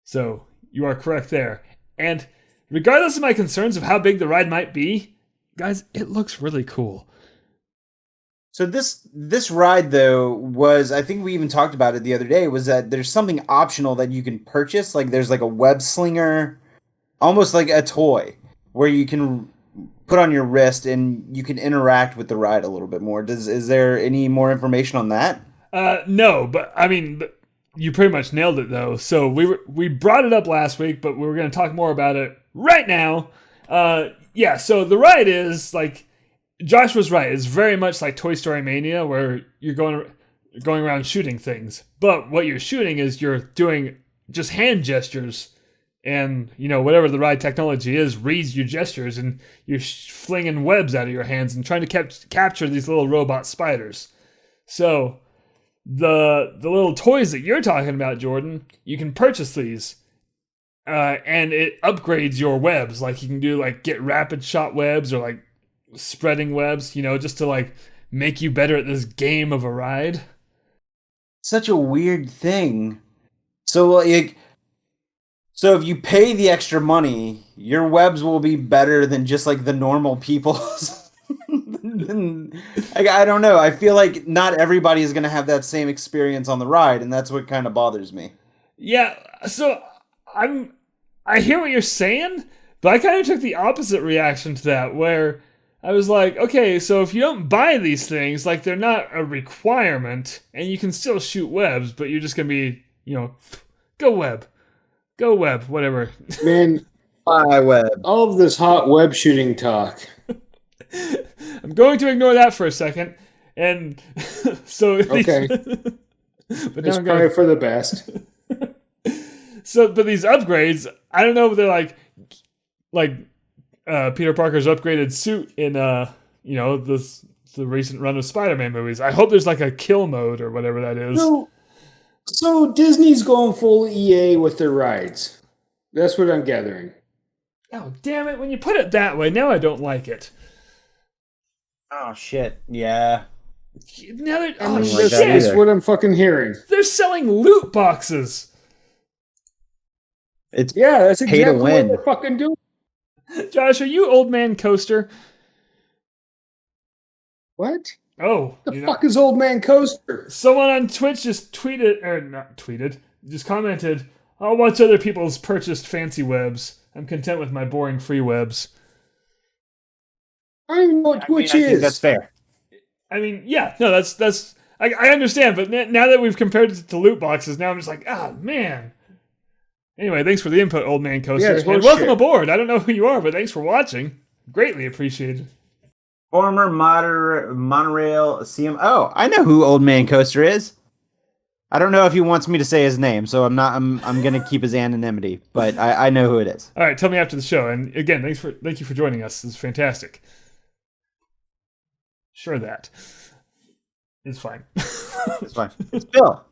[SPEAKER 1] So you are correct there. And regardless of my concerns of how big the ride might be, guys, it looks really cool.
[SPEAKER 3] So this ride, though, was, I think we even talked about it the other day, was that there's something optional that you can purchase. Like, there's like a web slinger, almost like a toy, where you can put on your wrist, and you can interact with the ride a little bit more. Is there any more information on that?
[SPEAKER 1] No, but I mean, you pretty much nailed it though. So we brought it up last week, but we were going to talk more about it right now. Yeah. So the ride is like Josh was right. It's very much like Toy Story Mania, where you're going around shooting things, but what you're shooting is you're doing just hand gestures, and whatever the ride technology is reads your gestures, and you're flinging webs out of your hands and trying to capture these little robot spiders. So the little toys that you're talking about, Jordan, you can purchase these, and it upgrades your webs. Like you can do like get rapid shot webs or like spreading webs, just to like make you better at this game of a ride.
[SPEAKER 3] Such a weird thing. So if you pay the extra money, your webs will be better than just like the normal people's. I don't know. I feel like not everybody is going to have that same experience on the ride, and that's what kind of bothers me.
[SPEAKER 1] Yeah, so I hear what you're saying, but I kind of took the opposite reaction to that, where I was like, okay, so if you don't buy these things, like they're not a requirement, and you can still shoot webs, but you're just going to be, go web, whatever.
[SPEAKER 2] Man,
[SPEAKER 3] Buy web.
[SPEAKER 2] all of this hot web shooting talk.
[SPEAKER 1] I'm going to ignore that for a second, and so
[SPEAKER 2] Okay.
[SPEAKER 1] but
[SPEAKER 2] It's probably for the best.
[SPEAKER 1] but these upgrades, I don't know if they're like Peter Parker's upgraded suit in the recent run of Spider-Man movies. I hope there's like a kill mode or whatever that is.
[SPEAKER 2] So Disney's going full EA with their rides. That's what I'm gathering.
[SPEAKER 1] Oh damn it! When you put it that way, now I don't like it.
[SPEAKER 3] Oh shit! Yeah.
[SPEAKER 1] Now they're
[SPEAKER 3] don't like
[SPEAKER 1] shit.
[SPEAKER 3] that
[SPEAKER 2] That's
[SPEAKER 3] either.
[SPEAKER 2] what I'm fucking hearing.
[SPEAKER 1] They're selling loot boxes.
[SPEAKER 3] It's
[SPEAKER 2] Yeah, that's
[SPEAKER 3] Pay to
[SPEAKER 2] exactly what
[SPEAKER 3] win.
[SPEAKER 2] they're fucking doing.
[SPEAKER 1] Josh, are you old man coaster?
[SPEAKER 2] What?
[SPEAKER 1] Oh,
[SPEAKER 2] The fuck is Old Man Coaster?
[SPEAKER 1] Someone on Twitch just just commented, I'll watch other people's purchased fancy webs. I'm content with my boring free webs.
[SPEAKER 2] I don't even know what Twitch
[SPEAKER 3] I think
[SPEAKER 2] is.
[SPEAKER 3] that's fair.
[SPEAKER 1] I mean, yeah, no, that's I understand, but now that we've compared it to loot boxes, now I'm just like, man. Anyway, thanks for the input, Old Man Coaster.
[SPEAKER 2] Yeah,
[SPEAKER 1] and welcome aboard. I don't know who you are, but thanks for watching. Greatly appreciated.
[SPEAKER 3] Former monorail CM. Oh, I know who Old Man Coaster is. I don't know if he wants me to say his name, so I'm gonna keep his anonymity, but I know who it is.
[SPEAKER 1] All right, tell me after the show. And again, thank you for joining us. This is fantastic. Sure that. It's fine.
[SPEAKER 3] It's fine. It's Bill.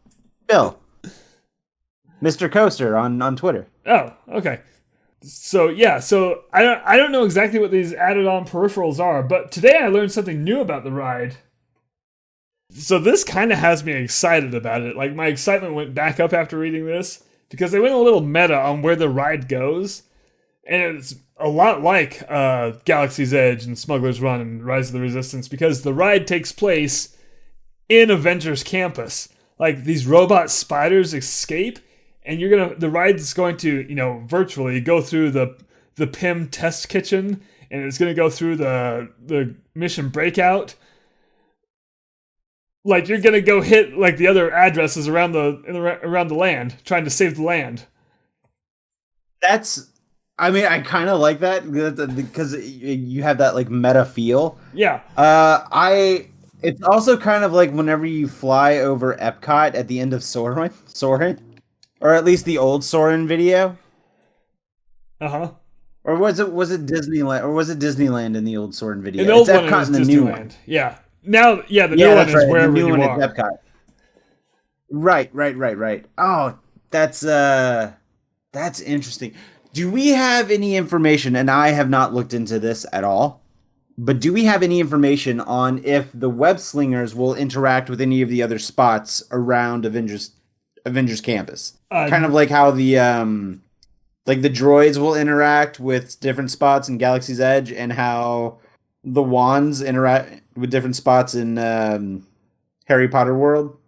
[SPEAKER 3] Mr. Coaster on Twitter.
[SPEAKER 1] Oh, okay. So I don't know exactly what these added on peripherals are, but today I learned something new about the ride. So this kind of has me excited about it. Like my excitement went back up after reading this because they went a little meta on where the ride goes, and it's a lot like Galaxy's Edge and Smuggler's Run and Rise of the Resistance because the ride takes place in Avengers Campus. Like these robot spiders escape. And the ride's going to, virtually go through the PIM test kitchen, and it's going to go through the mission breakout. Like you're going to go hit like the other addresses around the land, trying to save the land.
[SPEAKER 3] I kind of like that because you have that like meta feel.
[SPEAKER 1] Yeah.
[SPEAKER 3] It's also kind of like whenever you fly over Epcot at the end of Soarin'. Or at least the old Soarin' video.
[SPEAKER 1] Uh-huh.
[SPEAKER 3] Or was it Disneyland? Or was it Disneyland in the old Soarin' video?
[SPEAKER 1] In the old
[SPEAKER 3] it's
[SPEAKER 1] one
[SPEAKER 3] Epcot
[SPEAKER 1] was
[SPEAKER 3] in the
[SPEAKER 1] Disneyland.
[SPEAKER 3] new one.
[SPEAKER 1] Yeah. Now, the new one is wherever
[SPEAKER 3] the new
[SPEAKER 1] you
[SPEAKER 3] one
[SPEAKER 1] are.
[SPEAKER 3] is Epcot. Right. Oh, that's interesting. Do we have any information, and I have not looked into this at all, but do we have any information on if the web slingers will interact with any of the other spots around Avengers Campus? Kind of like how the droids will interact with different spots in Galaxy's Edge, and how the wands interact with different spots in Harry Potter World.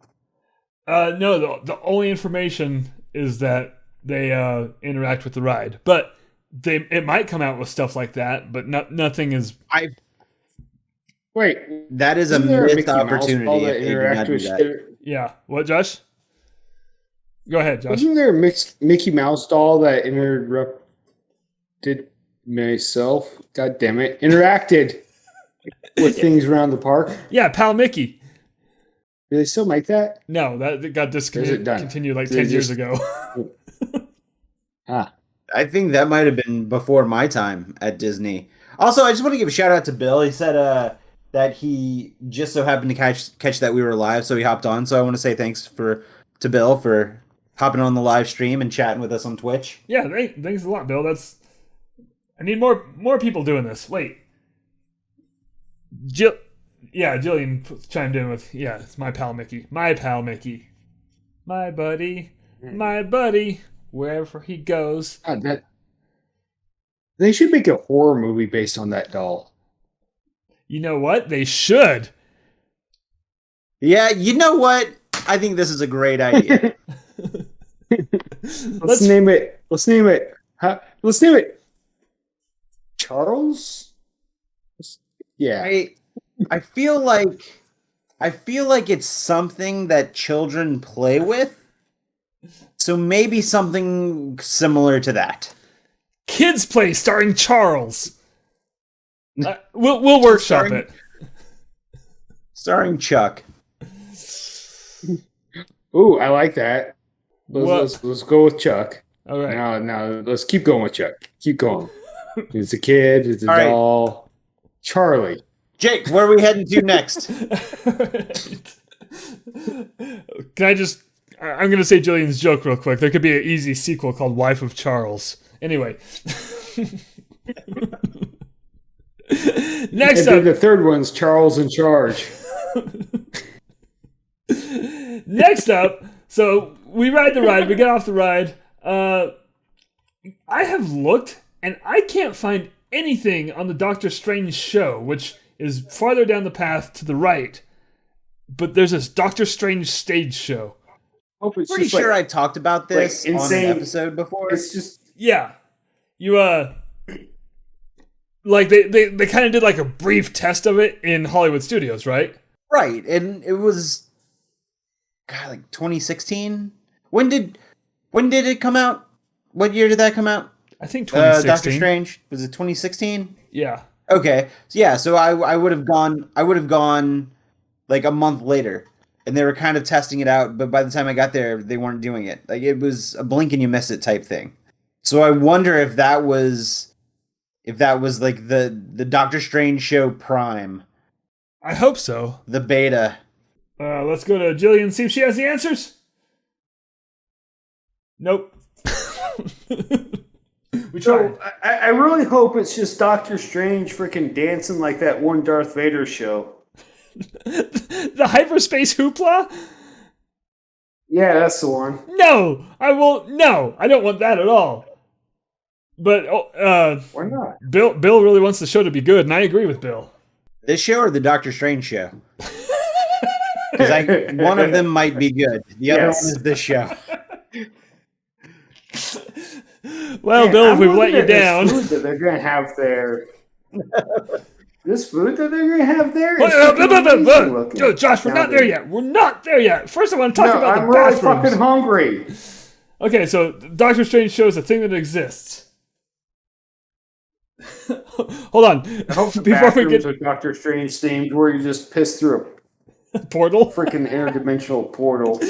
[SPEAKER 1] No, the only information is that they interact with the ride. But it might come out with stuff like that, but nothing is.
[SPEAKER 2] Wait,
[SPEAKER 3] That is a
[SPEAKER 2] isn't there
[SPEAKER 3] missed
[SPEAKER 2] Mickey Mouse
[SPEAKER 3] opportunity
[SPEAKER 2] doll
[SPEAKER 3] if
[SPEAKER 2] that
[SPEAKER 3] they did not do
[SPEAKER 2] interacts
[SPEAKER 3] that.
[SPEAKER 2] with-
[SPEAKER 1] Yeah. What, Josh? Go ahead, Josh.
[SPEAKER 2] Wasn't there a Mickey Mouse doll that interrupted myself? God damn it! Interacted with things around the park.
[SPEAKER 1] Yeah, Pal Mickey.
[SPEAKER 2] Do they still make that?
[SPEAKER 1] No, that got
[SPEAKER 2] Is it done?
[SPEAKER 1] discontinued like
[SPEAKER 2] They
[SPEAKER 1] 10 years
[SPEAKER 2] just-
[SPEAKER 1] ago.
[SPEAKER 2] Ah,
[SPEAKER 3] I think that might have been before my time at Disney. Also, I just want to give a shout out to Bill. He said that he just so happened to catch that we were live, so he hopped on. So I want to say thanks to Bill for hopping on the live stream and chatting with us on Twitch.
[SPEAKER 1] Yeah, thanks a lot, Bill. I need more people doing this. Wait. Jillian chimed in with, it's my pal Mickey. My pal Mickey. My buddy. My buddy. Wherever he goes.
[SPEAKER 2] God, they should make a horror movie based on that doll.
[SPEAKER 1] You know what? They should.
[SPEAKER 3] Yeah, you know what? I think this is a great idea.
[SPEAKER 2] Let's name it. Let's name it. Let's name it. Charles. Yeah.
[SPEAKER 3] I feel like it's something that children play with. So maybe something similar to that.
[SPEAKER 1] Kids Play starring Charles. We'll workshop it.
[SPEAKER 3] Starring Chuck.
[SPEAKER 2] Ooh, I like that. Let's go with Chuck.
[SPEAKER 1] All right.
[SPEAKER 2] Now let's keep going with Chuck. Keep going. It's a kid. It's a
[SPEAKER 3] All right.
[SPEAKER 2] doll. Charlie.
[SPEAKER 3] Jake, where are we heading to next?
[SPEAKER 1] Can I just... I'm going to say Jillian's joke real quick. There could be an easy sequel called Wife of Charles. Anyway. Next
[SPEAKER 2] And
[SPEAKER 1] up.
[SPEAKER 2] the third one's Charles in Charge.
[SPEAKER 1] Next up. So we ride the ride. We get off the ride. I have looked, and I can't find anything on the Doctor Strange show, which is farther down the path to the right. But there's this Doctor Strange stage show.
[SPEAKER 3] Pretty sure I've talked about this on
[SPEAKER 2] insane.
[SPEAKER 3] an episode before.
[SPEAKER 2] It's just
[SPEAKER 1] Yeah. You, like, they kind of did, like, a brief test of it in Hollywood studios, right?
[SPEAKER 3] Right, and it was, God, like 2016? When did it come out? What year did that come out?
[SPEAKER 1] I think 2016.
[SPEAKER 3] Doctor Strange? Was it 2016?
[SPEAKER 1] Yeah.
[SPEAKER 3] Okay, so yeah, so I would have gone like a month later, and they were kind of testing it out, but by the time I got there, they weren't doing it. Like, it was a blink and you miss it type thing. So I wonder if that was like the Doctor Strange show prime,
[SPEAKER 1] I hope so.
[SPEAKER 3] the beta.
[SPEAKER 1] Let's go to Jillian and see if she has the answers. Nope. We tried.
[SPEAKER 2] So I really hope it's just Doctor Strange freaking dancing like that one Darth Vader show.
[SPEAKER 1] The hyperspace hoopla?
[SPEAKER 2] Yeah, that's the one.
[SPEAKER 1] No, I don't want that at all. But
[SPEAKER 2] Why not?
[SPEAKER 1] Bill really wants the show to be good, and I agree with Bill.
[SPEAKER 3] This show or the Doctor Strange show? Because one of them might be good. The other one
[SPEAKER 2] Yes.
[SPEAKER 3] is this show.
[SPEAKER 1] Well,
[SPEAKER 2] Man,
[SPEAKER 1] Bill, if
[SPEAKER 2] I'm
[SPEAKER 1] we've
[SPEAKER 2] looking
[SPEAKER 1] let you
[SPEAKER 2] at this
[SPEAKER 1] down.
[SPEAKER 2] food that they're gonna have there. This food that they're gonna have there. Is
[SPEAKER 1] Whoa,
[SPEAKER 2] freaking amazing looking.
[SPEAKER 1] Yo, Josh, we're not there yet. We're not there yet. First, I want to talk
[SPEAKER 2] No,
[SPEAKER 1] about
[SPEAKER 2] I'm
[SPEAKER 1] the
[SPEAKER 2] really
[SPEAKER 1] bathrooms.
[SPEAKER 2] fucking hungry.
[SPEAKER 1] Okay, so Doctor Strange shows a thing that exists. Hold on.
[SPEAKER 2] I hope the
[SPEAKER 1] Before we
[SPEAKER 2] bathrooms
[SPEAKER 1] get
[SPEAKER 2] are Doctor Strange themed, where you just piss through
[SPEAKER 1] portal,
[SPEAKER 2] a freaking interdimensional portal.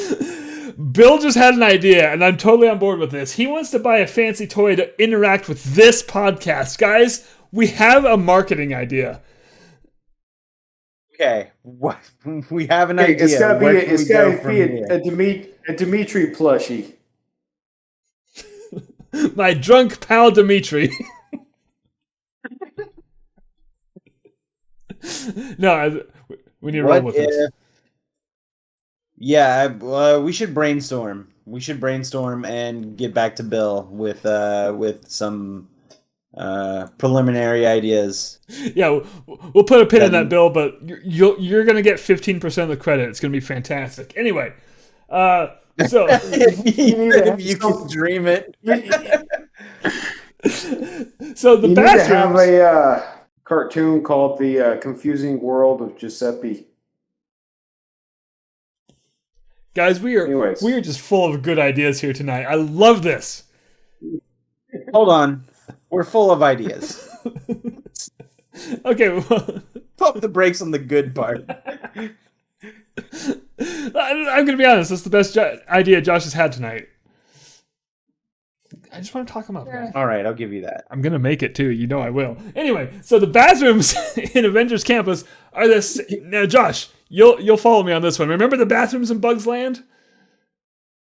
[SPEAKER 1] Bill just had an idea, and I'm totally on board with this. He wants to buy a fancy toy to interact with this podcast. Guys, we have a marketing idea.
[SPEAKER 3] Okay, what? We have an
[SPEAKER 2] Hey,
[SPEAKER 3] idea.
[SPEAKER 2] it's gotta
[SPEAKER 3] Where
[SPEAKER 2] be.
[SPEAKER 3] can
[SPEAKER 2] It's
[SPEAKER 3] we go
[SPEAKER 2] gotta
[SPEAKER 3] from
[SPEAKER 2] be
[SPEAKER 3] here?
[SPEAKER 2] a Dimitri plushie.
[SPEAKER 1] My drunk pal Dimitri. No, we need to roll
[SPEAKER 3] What
[SPEAKER 1] with this.
[SPEAKER 3] if? Yeah, we should brainstorm. We should brainstorm and get back to Bill with some preliminary ideas.
[SPEAKER 1] Yeah, we'll put a pin in that, Bill, but you're going to get 15% of the credit. It's going to be fantastic. Anyway, so
[SPEAKER 3] If you can dream it.
[SPEAKER 1] So the
[SPEAKER 2] You need to have
[SPEAKER 1] bathrooms.
[SPEAKER 2] a cartoon called The Confusing World of Giuseppe.
[SPEAKER 1] Guys, we are
[SPEAKER 2] Anyways.
[SPEAKER 1] just full of good ideas here tonight. I love this.
[SPEAKER 3] Hold on. We're full of ideas.
[SPEAKER 1] Okay, well,
[SPEAKER 3] Pump the brakes on the good part.
[SPEAKER 1] I'm gonna be honest. That's the best idea Josh has had tonight. I just want to talk him up, man.
[SPEAKER 3] All right, I'll give you that.
[SPEAKER 1] I'm gonna make it too. You know I will. Anyway, so the bathrooms in Avengers Campus are this. Now, Josh, you'll follow me on this one. Remember the bathrooms in Bugs Land?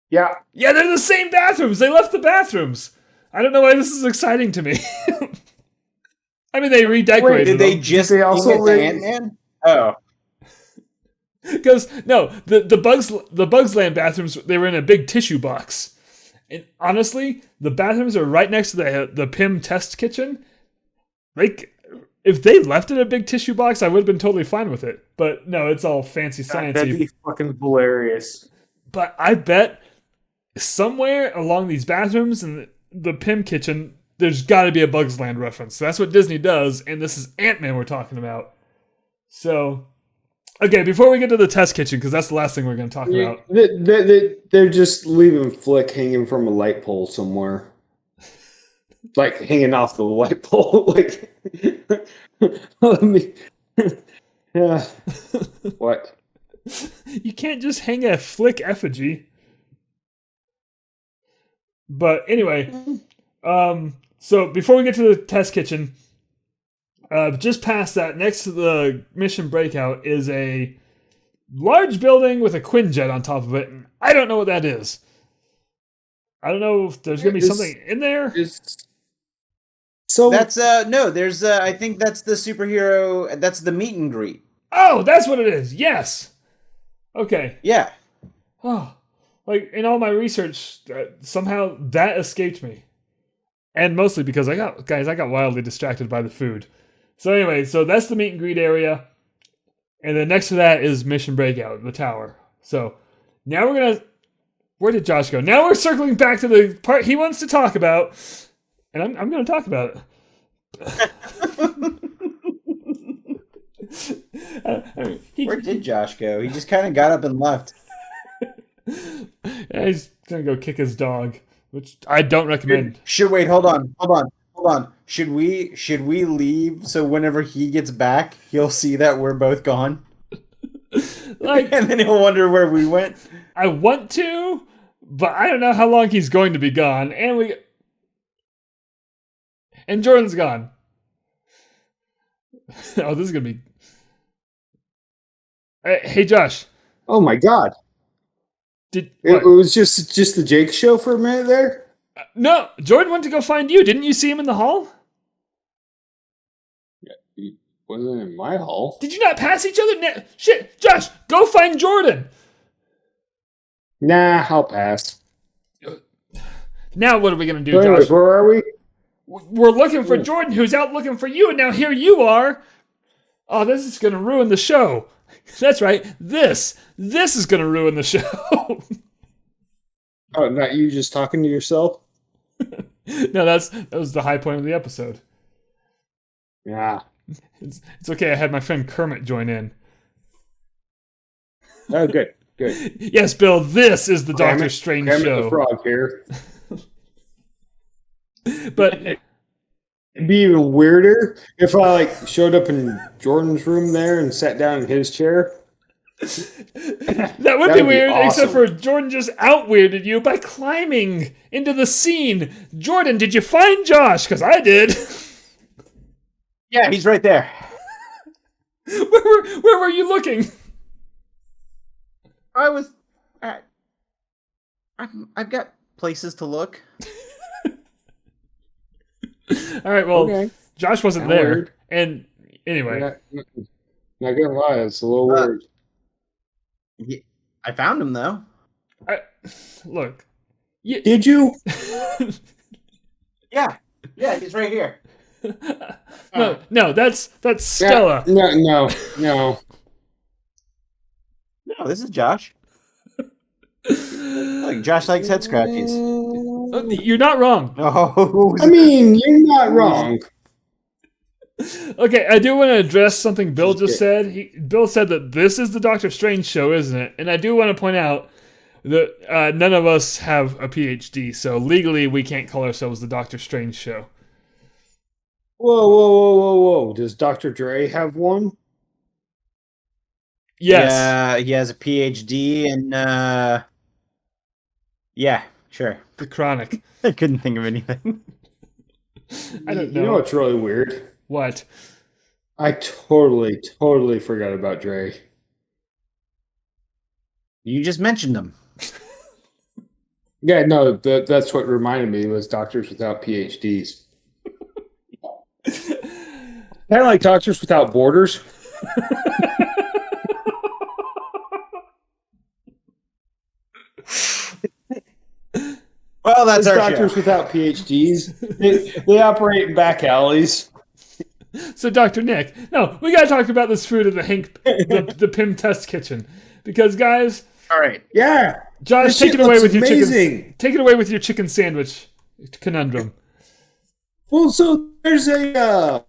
[SPEAKER 2] Yeah.
[SPEAKER 1] Yeah, they're the same bathrooms. They left the bathrooms. I don't know why this is exciting to me. I mean, they redecorated.
[SPEAKER 3] Did they
[SPEAKER 1] them.
[SPEAKER 3] just
[SPEAKER 2] Did they also
[SPEAKER 3] also Ant-Man? Oh.
[SPEAKER 1] Because no, the Bugs Land bathrooms, they were in a big tissue box. And honestly, the bathrooms are right next to the PIM test kitchen. Like, if they left it in a big tissue box, I would have been totally fine with it. But no, it's all fancy sciencey.
[SPEAKER 2] That'd be fucking hilarious.
[SPEAKER 1] But I bet somewhere along these bathrooms and the PIM kitchen, there's got to be a Bugs Land reference. So that's what Disney does, and this is Ant-Man we're talking about. So, okay, before we get to the test kitchen, because that's the last thing we're going to talk about.
[SPEAKER 2] They're just leaving Flick hanging from a light pole somewhere. Like, hanging off the light pole. Like, let me... Yeah. What?
[SPEAKER 1] You can't just hang a Flick effigy. But anyway, so before we get to the test kitchen, just past that, next to the mission breakout, is a large building with a Quinjet on top of it. And I don't know what that is. I don't know if there's going to be something in there.
[SPEAKER 2] So
[SPEAKER 3] That's no, there's I think that's the superhero, that's the meet and greet.
[SPEAKER 1] Oh, that's what it is. Yes. Okay.
[SPEAKER 3] Yeah.
[SPEAKER 1] Oh, like in all my research, somehow that escaped me. And mostly because I got wildly distracted by the food. So anyway, so that's the meet and greet area. And then next to that is Mission Breakout, the tower. So now we're going to... Where did Josh go? Now we're circling back to the part he wants to talk about. And I'm going to talk about it.
[SPEAKER 3] Where did Josh go? He just kind of got up and left.
[SPEAKER 1] Yeah, he's going to go kick his dog, which I don't recommend.
[SPEAKER 3] Wait, hold on. Should we leave so whenever he gets back, he'll see that we're both gone?
[SPEAKER 1] Like,
[SPEAKER 3] And then he'll wonder where we went.
[SPEAKER 1] I want to, but I don't know how long he's going to be gone. And Jordan's gone. Oh, this is going to be... Hey, Josh.
[SPEAKER 2] oh my god. It was just the Jake show for a minute there?
[SPEAKER 1] No, Jordan went to go find you. Didn't you see him in the hall?
[SPEAKER 2] He wasn't in my hall.
[SPEAKER 1] Did you not pass each other? Shit, Josh, go find Jordan.
[SPEAKER 2] Nah, I'll pass.
[SPEAKER 1] Now what are we going to do,
[SPEAKER 2] Wait,
[SPEAKER 1] Josh?
[SPEAKER 2] where are we?
[SPEAKER 1] We're looking for Jordan, who's out looking for you, and now here you are. Oh, this is going to ruin the show. That's right. This is going to ruin the show.
[SPEAKER 2] Oh, not you just talking to yourself?
[SPEAKER 1] No, that was the high point of the episode.
[SPEAKER 2] Yeah.
[SPEAKER 1] It's okay. I had my friend Kermit join in.
[SPEAKER 2] Oh, good. Good.
[SPEAKER 1] Yes, Bill, this is the Doctor Strange
[SPEAKER 2] Kermit
[SPEAKER 1] show.
[SPEAKER 2] the Frog here.
[SPEAKER 1] But
[SPEAKER 2] it'd be even weirder if I showed up in Jordan's room there and sat down in his chair.
[SPEAKER 1] that would be weird,
[SPEAKER 2] awesome.
[SPEAKER 1] except for Jordan just out-weirded you by climbing into the scene. Jordan, did you find Josh? Because I did.
[SPEAKER 3] Yeah, he's right there.
[SPEAKER 1] Where were you looking?
[SPEAKER 3] I was. I've got places to look.
[SPEAKER 1] All right, well,
[SPEAKER 2] Okay.
[SPEAKER 1] Josh wasn't
[SPEAKER 2] Not
[SPEAKER 1] there.
[SPEAKER 2] weird.
[SPEAKER 1] And anyway.
[SPEAKER 2] Not gonna lie, it's a little weird.
[SPEAKER 3] Yeah, I found him though.
[SPEAKER 1] Look.
[SPEAKER 2] Did you?
[SPEAKER 3] Yeah, he's right here.
[SPEAKER 1] No, that's Stella.
[SPEAKER 2] No.
[SPEAKER 3] No, this is Josh. Look, Josh likes head scratches.
[SPEAKER 1] You're not wrong.
[SPEAKER 3] Oh,
[SPEAKER 2] I mean, you're not wrong.
[SPEAKER 1] Okay, I do want to address something Bill just said. Bill said that this is the Doctor Strange show, isn't it? And I do want to point out that none of us have a PhD, so legally we can't call ourselves the Doctor Strange show.
[SPEAKER 2] Whoa. Does Dr. Dre have one?
[SPEAKER 1] Yes.
[SPEAKER 3] Yeah, he has a PhD in, yeah, sure.
[SPEAKER 1] The Chronic.
[SPEAKER 3] I couldn't think of anything.
[SPEAKER 1] I don't know.
[SPEAKER 2] You know what's really weird?
[SPEAKER 1] What?
[SPEAKER 2] I totally forgot about Dre.
[SPEAKER 3] You just mentioned him.
[SPEAKER 2] Yeah, no, that's what reminded me was Doctors Without PhDs. Kind of like Doctors Without Borders.
[SPEAKER 3] Well, that's our
[SPEAKER 2] Doctors
[SPEAKER 3] show.
[SPEAKER 2] Without PhDs. They operate in back alleys.
[SPEAKER 1] So, Dr. Nick, no, we gotta talk about this food in the Pym Test Kitchen. Because, guys...
[SPEAKER 3] All right.
[SPEAKER 2] Yeah.
[SPEAKER 1] Josh, take it away with your
[SPEAKER 2] amazing.
[SPEAKER 1] chicken. Take it away with your chicken sandwich conundrum.
[SPEAKER 2] Well, so there's a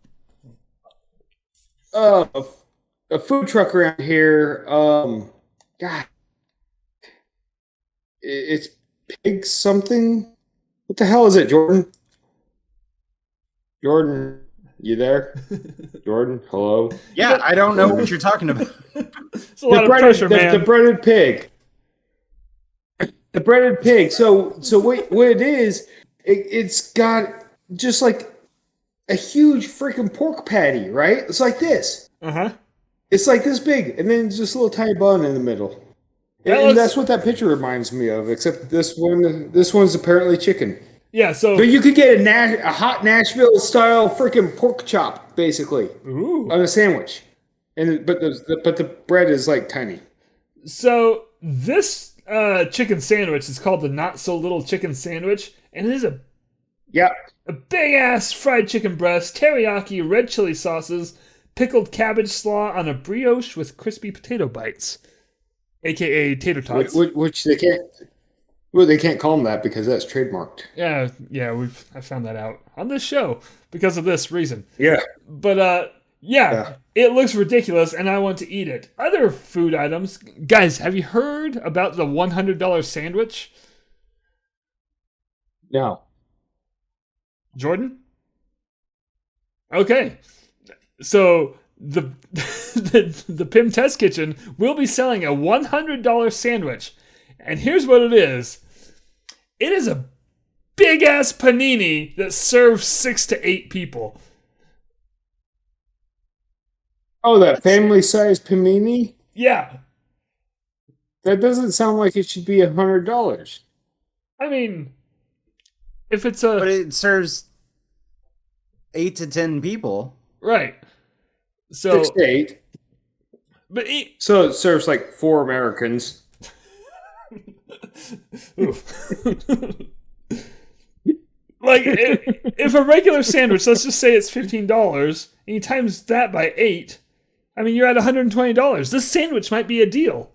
[SPEAKER 2] food truck around here. God, it's Pig something. What the hell is it, Jordan? Jordan, you there? Jordan, hello.
[SPEAKER 3] Yeah, I don't know what you're talking about.
[SPEAKER 1] It's a lot of pressure, man.
[SPEAKER 2] The breaded pig. The breaded pig. So what it is? It's got just like a huge freaking pork patty, right? It's like this. It's like this big, and then just a little tiny bun in the middle. And that's what that picture reminds me of. Except this one's apparently chicken.
[SPEAKER 1] Yeah. So,
[SPEAKER 2] but you could get a hot Nashville style freaking pork chop, basically, on a sandwich. But the bread is like tiny.
[SPEAKER 1] So this chicken sandwich is called the Not So Little Chicken Sandwich, and it is a big ass fried chicken breast, teriyaki, red chili sauces, pickled cabbage slaw on a brioche with crispy potato bites, aka tater tots.
[SPEAKER 2] Which they can't. Well, they can't call them that because that's trademarked.
[SPEAKER 1] Yeah, I found that out on this show because of this reason.
[SPEAKER 2] Yeah,
[SPEAKER 1] but it looks ridiculous, and I want to eat it. Other food items, guys, have you heard about the $100 sandwich?
[SPEAKER 2] No.
[SPEAKER 1] Jordan? Okay. So the the Pym Test Kitchen will be selling a $100 sandwich. And here's what it is. It is a big ass panini that serves 6 to 8 people.
[SPEAKER 2] Oh, that family-sized panini?
[SPEAKER 1] Yeah.
[SPEAKER 2] That doesn't sound like it should be $100.
[SPEAKER 1] I mean, if it's
[SPEAKER 3] But it serves 8 to 10 people.
[SPEAKER 1] Right. So
[SPEAKER 2] 6 to 8.
[SPEAKER 1] But
[SPEAKER 2] so it serves like 4 Americans.
[SPEAKER 1] Like if a regular sandwich, let's just say it's $15, and you times that by 8, I mean you're at $120. This sandwich might be a deal.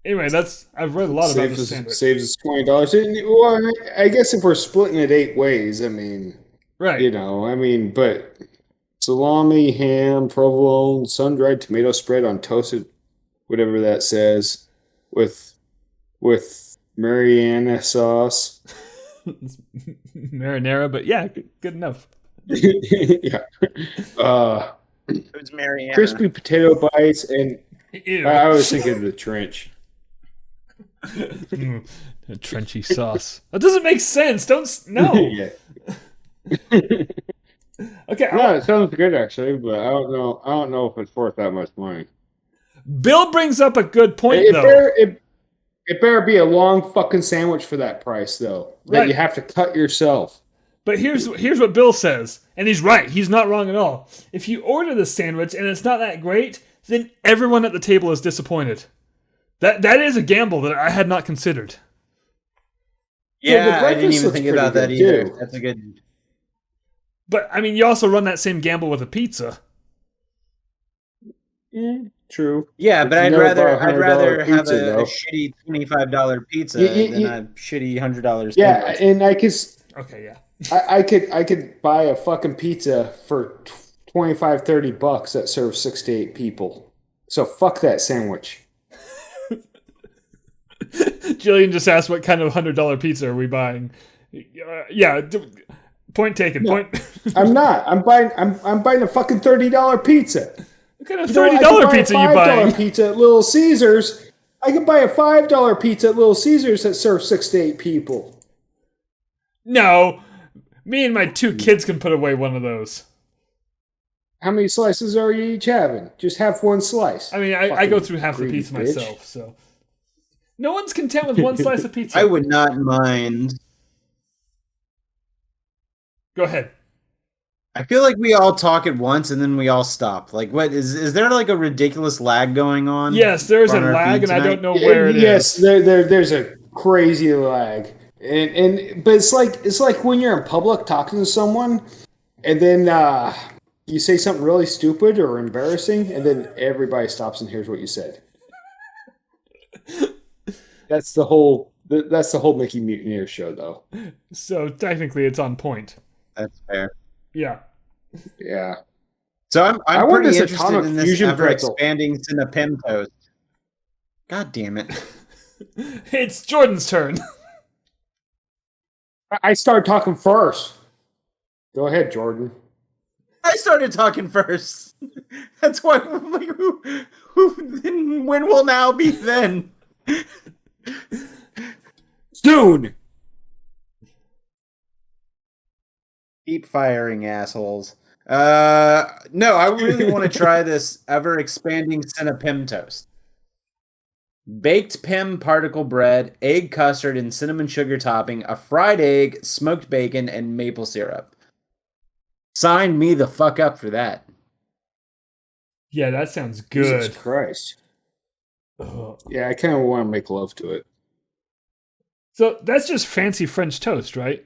[SPEAKER 1] Anyway, I've read a lot about this sandwich.
[SPEAKER 2] Saves us $20. Well, I guess if we're splitting it 8 ways, I mean,
[SPEAKER 1] right?
[SPEAKER 2] But salami, ham, provolone, sun-dried tomato spread on toasted, whatever that says, with Mariana sauce.
[SPEAKER 1] Marinara, but yeah, good enough.
[SPEAKER 2] Yeah.
[SPEAKER 3] It's Mariana.
[SPEAKER 2] Crispy potato bites, and
[SPEAKER 1] Ew.
[SPEAKER 2] I was thinking of the trench.
[SPEAKER 1] A trenchy sauce. That doesn't make sense. No.
[SPEAKER 2] Yeah.
[SPEAKER 1] Okay.
[SPEAKER 2] No, it sounds good actually, but I don't know if it's worth that much money.
[SPEAKER 1] Bill brings up a good point, though.
[SPEAKER 2] It better be a long fucking sandwich for that price, though. That you have to cut yourself.
[SPEAKER 1] But here's what Bill says, and he's right. He's not wrong at all. If you order the sandwich and it's not that great, then everyone at the table is disappointed. That is a gamble that I had not considered.
[SPEAKER 3] Yeah, I didn't even think about that either.
[SPEAKER 2] Too.
[SPEAKER 3] That's a good.
[SPEAKER 1] But I mean, you also run that same gamble with a pizza.
[SPEAKER 2] True.
[SPEAKER 3] Yeah, but
[SPEAKER 2] you
[SPEAKER 3] I'd
[SPEAKER 2] never bought
[SPEAKER 3] rather
[SPEAKER 2] $100
[SPEAKER 3] have
[SPEAKER 2] pizza,
[SPEAKER 3] a
[SPEAKER 2] though.
[SPEAKER 3] shitty $25 pizza than a shitty $100
[SPEAKER 2] Yeah,
[SPEAKER 3] sandwich.
[SPEAKER 2] and
[SPEAKER 1] Okay, yeah.
[SPEAKER 2] I could buy a fucking pizza for 25, $30 that serves 6 to 8 people. So fuck that sandwich.
[SPEAKER 1] Jillian just asked what kind of $100 pizza are we buying. Yeah, point taken.
[SPEAKER 2] No,
[SPEAKER 1] Point.
[SPEAKER 2] I'm not. I'm buying a fucking $30 pizza.
[SPEAKER 1] What kind of
[SPEAKER 2] You know, I
[SPEAKER 1] $30
[SPEAKER 2] could buy
[SPEAKER 1] pizza
[SPEAKER 2] a
[SPEAKER 1] are you
[SPEAKER 2] $5
[SPEAKER 1] buying?
[SPEAKER 2] pizza at Little Caesars. I could buy a $5 pizza at Little Caesars that serves 6 to 8 people.
[SPEAKER 1] No, me and my 2 kids can put away one of those.
[SPEAKER 2] How many slices are you each having? Just have one slice.
[SPEAKER 1] I mean, I go through half the
[SPEAKER 2] greedy
[SPEAKER 1] pizza
[SPEAKER 2] bitch.
[SPEAKER 1] myself, so no one's content with one slice of pizza.
[SPEAKER 3] I would not mind.
[SPEAKER 1] Go ahead.
[SPEAKER 3] I feel like we all talk at once and then we all stop. Like, what is there like a ridiculous lag going on?
[SPEAKER 1] Yes, there's a
[SPEAKER 3] on our
[SPEAKER 1] lag,
[SPEAKER 3] feed
[SPEAKER 1] and I
[SPEAKER 3] tonight?
[SPEAKER 1] don't know where it is.
[SPEAKER 2] Yes, there's a crazy lag, but it's like when you're in public talking to someone, and then you say something really stupid or embarrassing, and then everybody stops and hears what you said. That's the whole Mickey Mutineers show, though.
[SPEAKER 1] So technically, it's on point.
[SPEAKER 3] That's fair.
[SPEAKER 1] Yeah.
[SPEAKER 2] Yeah.
[SPEAKER 3] So
[SPEAKER 2] I
[SPEAKER 3] I'm
[SPEAKER 2] want
[SPEAKER 3] pretty
[SPEAKER 2] this
[SPEAKER 3] interested
[SPEAKER 2] atomic
[SPEAKER 3] in this
[SPEAKER 2] fusion
[SPEAKER 3] ever
[SPEAKER 2] pretzel.
[SPEAKER 3] expanding Cinepim toast. God damn it.
[SPEAKER 1] It's Jordan's turn.
[SPEAKER 2] I started talking first. Go ahead, Jordan.
[SPEAKER 3] I started talking first. That's why I'm like, when will now be then?
[SPEAKER 2] Soon.
[SPEAKER 3] Keep firing, assholes. No, I really want to try this ever expanding Cinepim toast. Baked Pim particle bread, egg custard, and cinnamon sugar topping, a fried egg, smoked bacon, and maple syrup. Sign me the fuck up for that.
[SPEAKER 1] Yeah, that sounds
[SPEAKER 2] Jesus
[SPEAKER 1] good.
[SPEAKER 2] Christ.
[SPEAKER 1] Ugh.
[SPEAKER 2] Yeah, I kind of want to make love to it.
[SPEAKER 1] So that's just fancy French toast, right?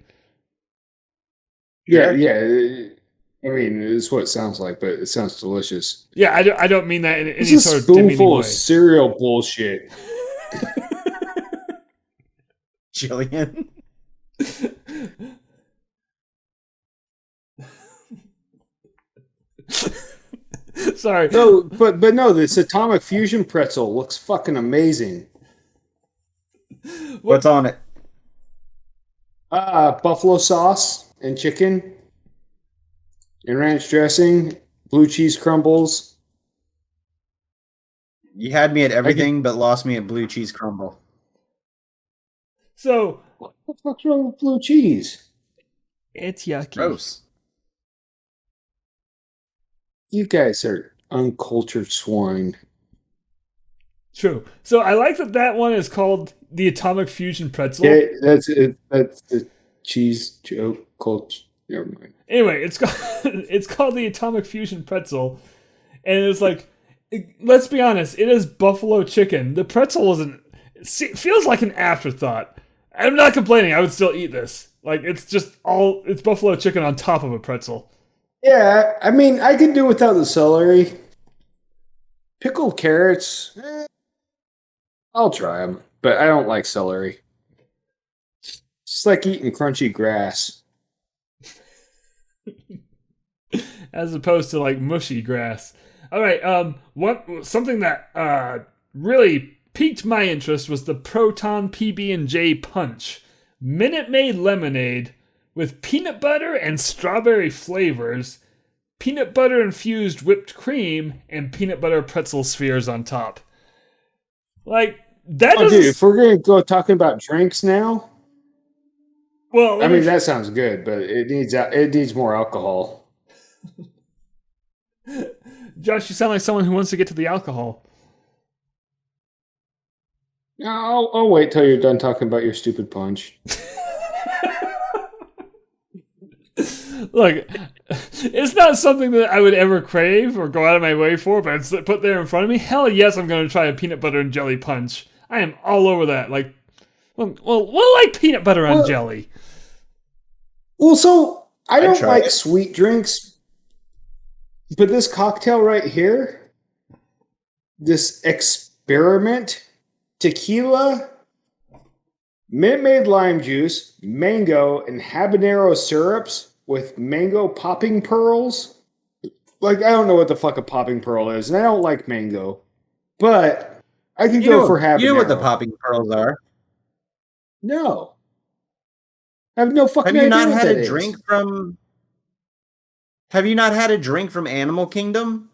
[SPEAKER 2] Yeah. I mean, it's what it sounds like, but it sounds delicious.
[SPEAKER 1] Yeah, I don't mean that in any
[SPEAKER 2] It's a
[SPEAKER 1] sort of demeaning
[SPEAKER 2] spoonful
[SPEAKER 1] way.
[SPEAKER 2] of cereal bullshit.
[SPEAKER 3] Jillian.
[SPEAKER 1] Sorry.
[SPEAKER 2] No, but no, this atomic fusion pretzel looks fucking amazing.
[SPEAKER 3] What's on it?
[SPEAKER 2] Buffalo sauce and chicken, and ranch dressing, blue cheese crumbles.
[SPEAKER 3] You had me at everything, but lost me at blue cheese crumble.
[SPEAKER 1] So
[SPEAKER 2] What the fuck's wrong with blue cheese?
[SPEAKER 1] it's yucky.
[SPEAKER 3] Gross.
[SPEAKER 2] You guys are uncultured swine.
[SPEAKER 1] True. So I like that one is called the Atomic Fusion Pretzel.
[SPEAKER 2] Yeah, that's it. That's the cheese joke. Culture. Never mind.
[SPEAKER 1] Anyway, it's called the Atomic Fusion Pretzel, and it's like, let's be honest, it is buffalo chicken. The pretzel isn't. It feels like an afterthought. I'm not complaining. I would still eat this. Like it's buffalo chicken on top of a pretzel.
[SPEAKER 2] Yeah, I mean, I could do without the celery. Pickled carrots, I'll try them, but I don't like celery. It's like eating crunchy grass.
[SPEAKER 1] As opposed to like mushy grass. All right. Something that really piqued my interest was the Proton PB&J Punch, Minute Maid lemonade with peanut butter and strawberry flavors, peanut butter infused whipped cream, and peanut butter pretzel spheres on top. Like that.
[SPEAKER 2] Oh, dude, if we're gonna go talking about drinks now,
[SPEAKER 1] Well,
[SPEAKER 2] I mean that sounds good, but it needs more alcohol.
[SPEAKER 1] Josh, you sound like someone who wants to get to the alcohol.
[SPEAKER 2] I'll wait till you're done talking about your stupid punch.
[SPEAKER 1] Look, it's not something that I would ever crave or go out of my way for, but it's put there in front of me. Hell yes, I'm going to try a peanut butter and jelly punch. I am all over that. Like, well, like peanut butter on jelly.
[SPEAKER 2] Well, so I don't
[SPEAKER 3] try
[SPEAKER 2] like
[SPEAKER 3] it.
[SPEAKER 2] sweet drinks, but this cocktail right here, this experiment tequila, Minute Maid lime juice, mango, and habanero syrups with mango popping pearls. Like, I don't know what the fuck a popping pearl is, and I don't like mango, but I can go for habanero.
[SPEAKER 3] You know what the popping pearls are?
[SPEAKER 2] No. I have no fucking
[SPEAKER 3] Have you
[SPEAKER 2] idea
[SPEAKER 3] not
[SPEAKER 2] what
[SPEAKER 3] had
[SPEAKER 2] that
[SPEAKER 3] a
[SPEAKER 2] is.
[SPEAKER 3] drink from? Have you not had a drink from Animal Kingdom?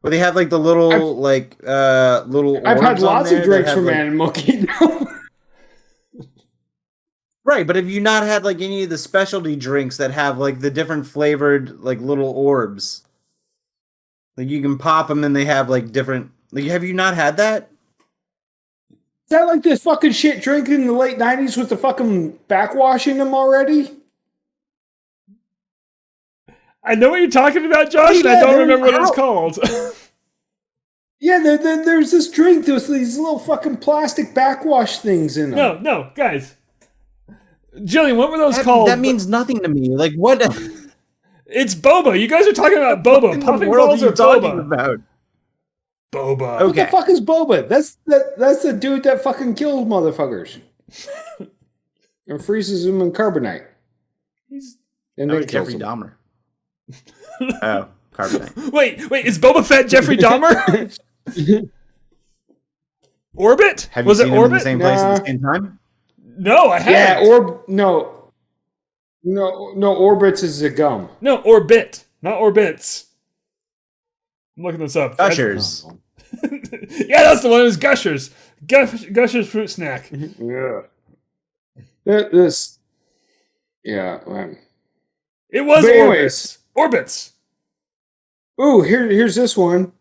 [SPEAKER 3] Where they have like the little little.
[SPEAKER 2] I've had
[SPEAKER 3] orbs on
[SPEAKER 2] lots
[SPEAKER 3] there
[SPEAKER 2] of
[SPEAKER 3] that
[SPEAKER 2] drinks
[SPEAKER 3] have,
[SPEAKER 2] from
[SPEAKER 3] like-
[SPEAKER 2] Animal Kingdom.
[SPEAKER 3] Right, but have you not had like any of the specialty drinks that have like the different flavored like little orbs? Like you can pop them and they have like different. Like, have you not had that?
[SPEAKER 2] Is that like this fucking shit drink in the late 90s with the fucking backwash in them already?
[SPEAKER 1] I know what you're talking about, Josh, and I don't remember what it's called.
[SPEAKER 2] Yeah, there's this drink with these little fucking plastic backwash things in them.
[SPEAKER 1] No, guys. Jillian, what were those called?
[SPEAKER 3] That means nothing to me. Like what?
[SPEAKER 1] It's boba. You guys are talking about boba. Popping balls or boba?
[SPEAKER 3] About?
[SPEAKER 1] Boba.
[SPEAKER 2] What the fuck is boba? That's the dude that fucking kills motherfuckers. And freezes them in carbonite. And then
[SPEAKER 3] Jeffrey Dahmer. Oh, carbonite.
[SPEAKER 1] Wait, is Boba Fett Jeffrey Dahmer? Orbit?
[SPEAKER 3] Have you
[SPEAKER 1] Was
[SPEAKER 3] seen
[SPEAKER 1] it
[SPEAKER 3] them
[SPEAKER 1] Orbit?
[SPEAKER 3] in the same place at the same time?
[SPEAKER 1] No, I haven't.
[SPEAKER 2] No, Orbits is a gum.
[SPEAKER 1] No, Orbit, not Orbits. I'm looking this up.
[SPEAKER 3] Ushers.
[SPEAKER 1] Yeah, that's the one. It was Gushers. Gushers fruit snack.
[SPEAKER 2] Yeah. This. Yeah. Man.
[SPEAKER 1] It was
[SPEAKER 2] But
[SPEAKER 1] Orbits.
[SPEAKER 2] anyways.
[SPEAKER 1] Orbits.
[SPEAKER 2] Ooh, here's this one.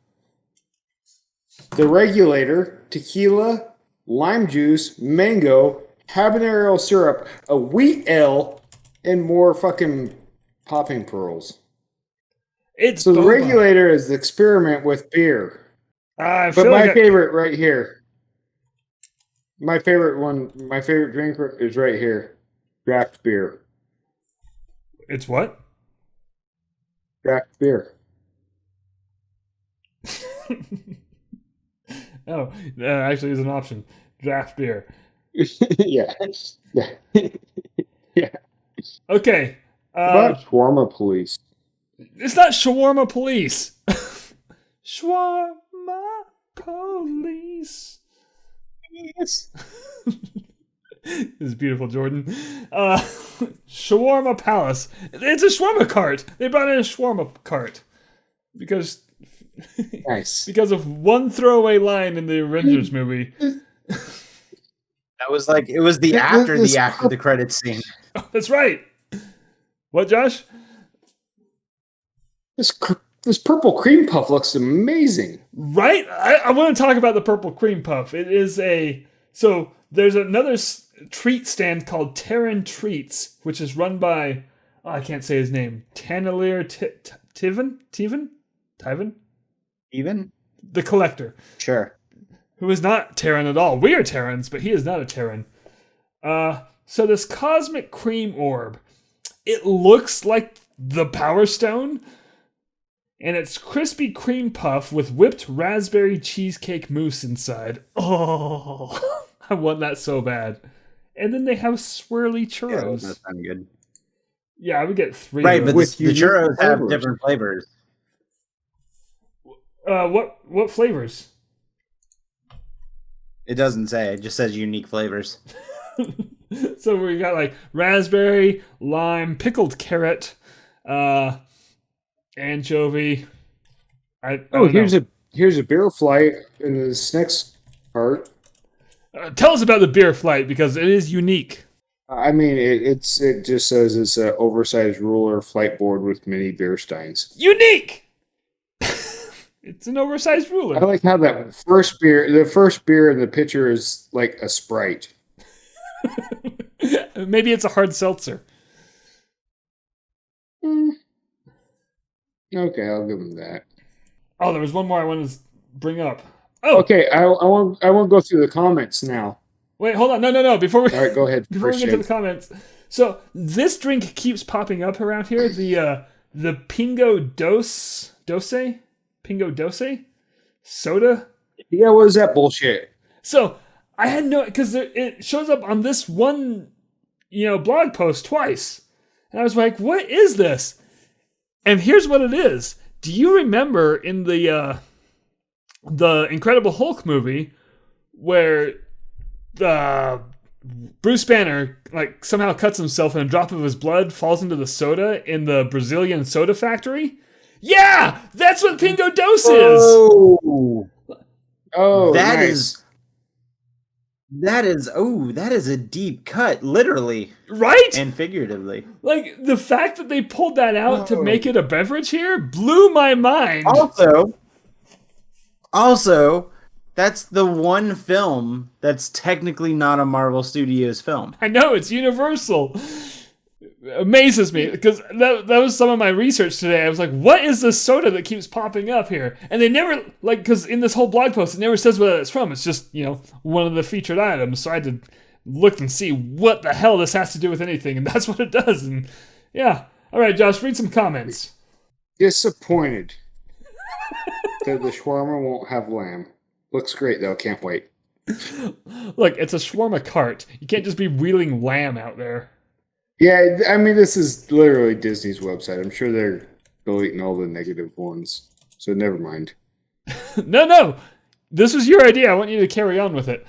[SPEAKER 2] The Regulator, tequila, lime juice, mango, habanero syrup, a wheat ale, and more fucking popping pearls.
[SPEAKER 1] It's
[SPEAKER 2] So the
[SPEAKER 1] boba.
[SPEAKER 2] Regulator is the experiment with beer.
[SPEAKER 1] I
[SPEAKER 2] But
[SPEAKER 1] feel
[SPEAKER 2] my
[SPEAKER 1] like
[SPEAKER 2] favorite right here. My favorite drink is right here. Draft beer.
[SPEAKER 1] it's what?
[SPEAKER 2] Draft beer.
[SPEAKER 1] Oh, that actually is an option. Draft beer.
[SPEAKER 2] Yeah. Yeah.
[SPEAKER 1] Okay.
[SPEAKER 2] About Shawarma Police.
[SPEAKER 1] It's not Shawarma Police. Shawarma Police.
[SPEAKER 2] Yes.
[SPEAKER 1] This is beautiful, Jordan. Shawarma Palace. It's a shawarma cart. They brought in a shawarma cart because
[SPEAKER 2] Nice.
[SPEAKER 1] because of one throwaway line in the Avengers movie.
[SPEAKER 3] That was like it was the after the credits scene.
[SPEAKER 1] Oh, that's right. What, Josh?
[SPEAKER 2] This purple cream puff looks amazing.
[SPEAKER 1] Right? I want to talk about the purple cream puff. It is so there's another treat stand called Terran Treats, which is run by I can't say his name. Tanalir Tivan?
[SPEAKER 3] Even?
[SPEAKER 1] The Collector,
[SPEAKER 3] Sure.
[SPEAKER 1] who is not Terran at all. We are Terrans, but he is not a Terran. So this cosmic cream orb, it looks like the Power Stone, and it's crispy cream puff with whipped raspberry cheesecake mousse inside. Oh, I want that so bad. And then they have swirly
[SPEAKER 3] Yeah,
[SPEAKER 1] churros.
[SPEAKER 3] that sounds good.
[SPEAKER 1] Yeah, I would get 3
[SPEAKER 3] Right,
[SPEAKER 1] of
[SPEAKER 3] but
[SPEAKER 1] those.
[SPEAKER 3] the churros have different flavors.
[SPEAKER 1] What flavors?
[SPEAKER 3] It doesn't say. It just says unique flavors.
[SPEAKER 1] So we got like raspberry, lime, pickled carrot, anchovy. I don't know.
[SPEAKER 2] here's a beer flight in this next part.
[SPEAKER 1] Tell us about the beer flight because it is unique.
[SPEAKER 2] I mean, it just says it's an oversized ruler flight board with mini beer steins.
[SPEAKER 1] Unique. It's an oversized
[SPEAKER 2] I
[SPEAKER 1] ruler.
[SPEAKER 2] like how the first beer in the pitcher is like a Sprite.
[SPEAKER 1] Maybe it's a hard seltzer.
[SPEAKER 2] Okay, I'll give him that.
[SPEAKER 1] Oh, there was one more I wanted to bring up. Oh,
[SPEAKER 2] Okay, I want to go through the comments now.
[SPEAKER 1] wait, hold on. No. Before we
[SPEAKER 2] All right, go ahead.
[SPEAKER 1] before we
[SPEAKER 2] First
[SPEAKER 1] get to the
[SPEAKER 2] shake.
[SPEAKER 1] comments, so this drink keeps popping up around here. The Pingo Dose. soda.
[SPEAKER 2] Yeah, what is that bullshit?
[SPEAKER 1] So I had no, because it shows up on this one, blog post twice, and I was like, "What is this?" And here's what it is. Do you remember in the Incredible Hulk movie where Bruce Banner somehow cuts himself and a drop of his blod falls into the soda in the Brazilian soda factory? Yeah, that's what Pingo Dose is.
[SPEAKER 2] Oh,
[SPEAKER 3] that
[SPEAKER 2] nice.
[SPEAKER 3] that is a deep cut, literally,
[SPEAKER 1] right,
[SPEAKER 3] and figuratively.
[SPEAKER 1] Like the fact that they pulled that out to make it a beverage here blew my mind.
[SPEAKER 3] Also, that's the one film that's technically not a Marvel Studios film.
[SPEAKER 1] I know, it's Universal. Amazes me, because that was some of my research today. I was like, what is this soda that keeps popping up here? And they never, because in this whole blog post, it never says where it's from. It's just, one of the featured items. So I had to look and see what the hell this has to do with anything. And that's what it does. And yeah. All right, Josh, read some comments.
[SPEAKER 2] Disappointed that the shawarma won't have lamb. Looks great, though. Can't wait.
[SPEAKER 1] Look, it's a shawarma cart. You can't just be wheeling lamb out there.
[SPEAKER 2] Yeah, I mean, this is literally Disney's website. I'm sure they're deleting all the negative ones. So never mind.
[SPEAKER 1] No. This was your idea. I want you to carry on with it.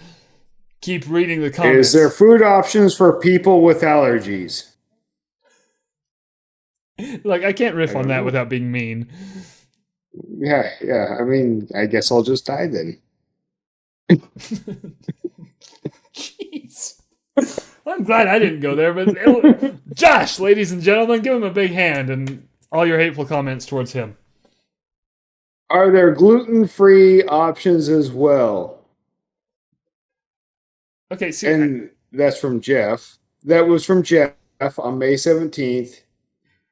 [SPEAKER 1] Keep reading the comments.
[SPEAKER 2] Is there food options for people with allergies?
[SPEAKER 1] I can't riff on that without being mean.
[SPEAKER 2] Yeah. I mean, I guess I'll just die then.
[SPEAKER 1] Jeez. I'm glad I didn't go there, but Josh, ladies and gentlemen, give him a big hand and all your hateful comments towards him.
[SPEAKER 2] Are there gluten-free options as well?
[SPEAKER 1] Okay, see,
[SPEAKER 2] and that's from Jeff. That was from Jeff on May 17th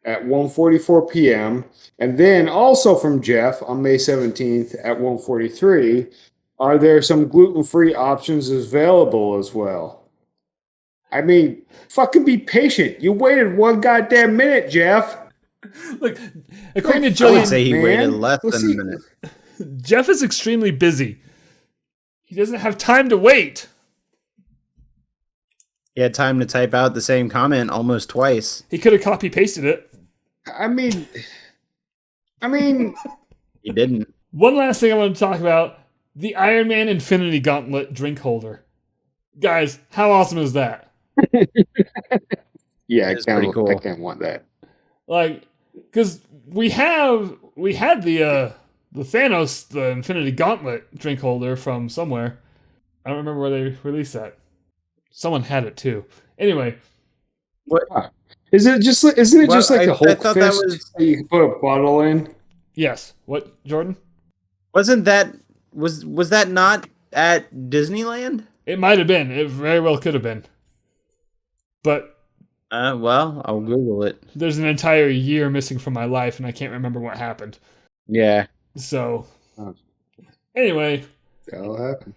[SPEAKER 2] at 1:44 p.m. And then also from Jeff on May 17th at 1:43. Are there some gluten-free options available as well? I mean, fucking be patient. You waited one goddamn minute, Jeff.
[SPEAKER 1] Look, according to
[SPEAKER 3] I
[SPEAKER 1] Jillian,
[SPEAKER 3] would say he waited less than a minute.
[SPEAKER 1] Jeff is extremely busy. He doesn't have time to wait.
[SPEAKER 3] He had time to type out the same comment almost twice.
[SPEAKER 1] He could have copy-pasted it.
[SPEAKER 2] I mean,
[SPEAKER 3] he didn't.
[SPEAKER 1] One last thing I want to talk about, the Iron Man Infinity Gauntlet drink holder. Guys, how awesome is that?
[SPEAKER 2] Yeah,
[SPEAKER 3] It's pretty cool.
[SPEAKER 2] I can't want that.
[SPEAKER 1] Because we had the Thanos, the Infinity Gauntlet drink holder from somewhere. I don't remember where they released that. Someone had it too. Anyway,
[SPEAKER 2] What? Isn't it just like the Hulk
[SPEAKER 3] thought
[SPEAKER 2] fist that you can put a bottle in?
[SPEAKER 1] yes. What, Jordan?
[SPEAKER 3] Wasn't that was that not at Disneyland?
[SPEAKER 1] It might have been. It very well could have been. But
[SPEAKER 3] Well, I'll Google it.
[SPEAKER 1] there's an entire year missing from my life, and I can't remember what happened.
[SPEAKER 3] Yeah.
[SPEAKER 1] So, anyway,
[SPEAKER 2] That'll happen.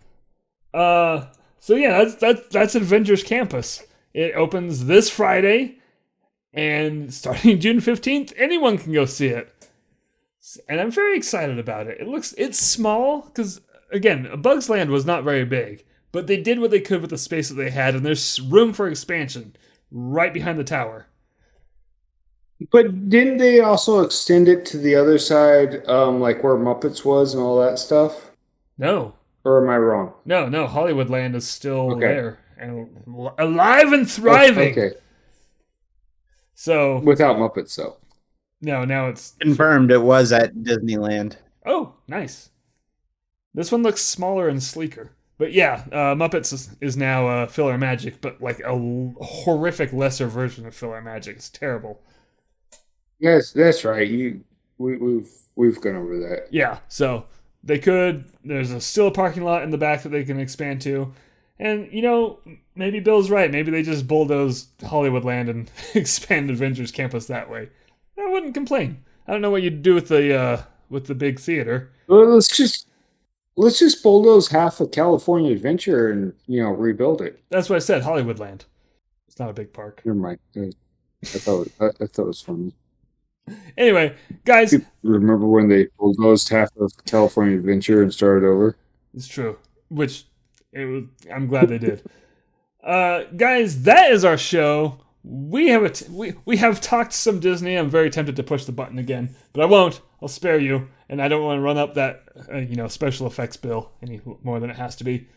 [SPEAKER 1] so yeah, that's Avengers Campus. It opens this Friday, and starting June 15th, anyone can go see it. And I'm very excited about it. It's small because again, A Bug's Land was not very big, but they did what they could with the space that they had, and there's room for expansion right behind the tower.
[SPEAKER 2] But didn't they also extend it to the other side, like where Muppets was and all that stuff?
[SPEAKER 1] No,
[SPEAKER 2] Or am I wrong?
[SPEAKER 1] no, Hollywoodland is still there and alive and thriving.
[SPEAKER 2] Okay.
[SPEAKER 1] So
[SPEAKER 2] Without Muppets, though.
[SPEAKER 1] no, now it's
[SPEAKER 3] Confirmed it was at Disneyland.
[SPEAKER 1] oh, nice. This one looks smaller and sleeker. But yeah, Muppets is now Filler Magic, but like a horrific lesser version of Filler Magic. It's terrible.
[SPEAKER 2] Yes, that's right. We've gone over that.
[SPEAKER 1] Yeah, so they could. There's still a parking lot in the back that they can expand to, and maybe Bill's right. Maybe they just bulldoze Hollywoodland and expand Avengers Campus that way. I wouldn't complain. I don't know what you'd do with the big theater.
[SPEAKER 2] Well, let's just bulldoze half of California Adventure and rebuild it.
[SPEAKER 1] That's what I said. Hollywoodland. It's not a big park.
[SPEAKER 2] Never mind. I thought it was funny.
[SPEAKER 1] Anyway, guys,
[SPEAKER 2] Remember when they bulldozed half of California Adventure and started over?
[SPEAKER 1] it's true. I'm glad they did. Guys, that is our show. We have talked some Disney. I'm very tempted to push the button again, but I won't. I'll spare you, and I don't want to run up that special effects bill any more than it has to be.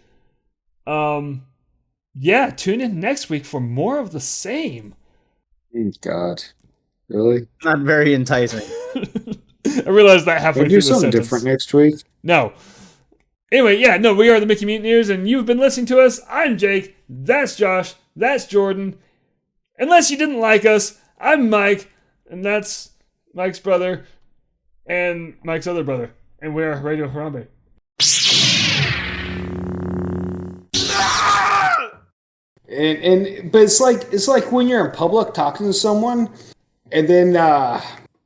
[SPEAKER 1] Yeah, tune in next week for more of the same.
[SPEAKER 2] God, really?
[SPEAKER 3] Not very enticing.
[SPEAKER 1] I realized that halfway
[SPEAKER 2] We'll
[SPEAKER 1] through
[SPEAKER 2] do
[SPEAKER 1] the
[SPEAKER 2] something
[SPEAKER 1] sentence.
[SPEAKER 2] different next week.
[SPEAKER 1] No. Anyway, we are the Mickey Mutineers, and you've been listening to us. I'm Jake. That's Josh. That's Jordan. Unless you didn't like us, I'm Mike, and that's Mike's brother, and Mike's other brother, and we're Radio Harambe.
[SPEAKER 2] But it's like when you're in public talking to someone, and then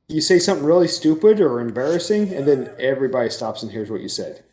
[SPEAKER 2] you say something really stupid or embarrassing, and then everybody stops and hears what you said.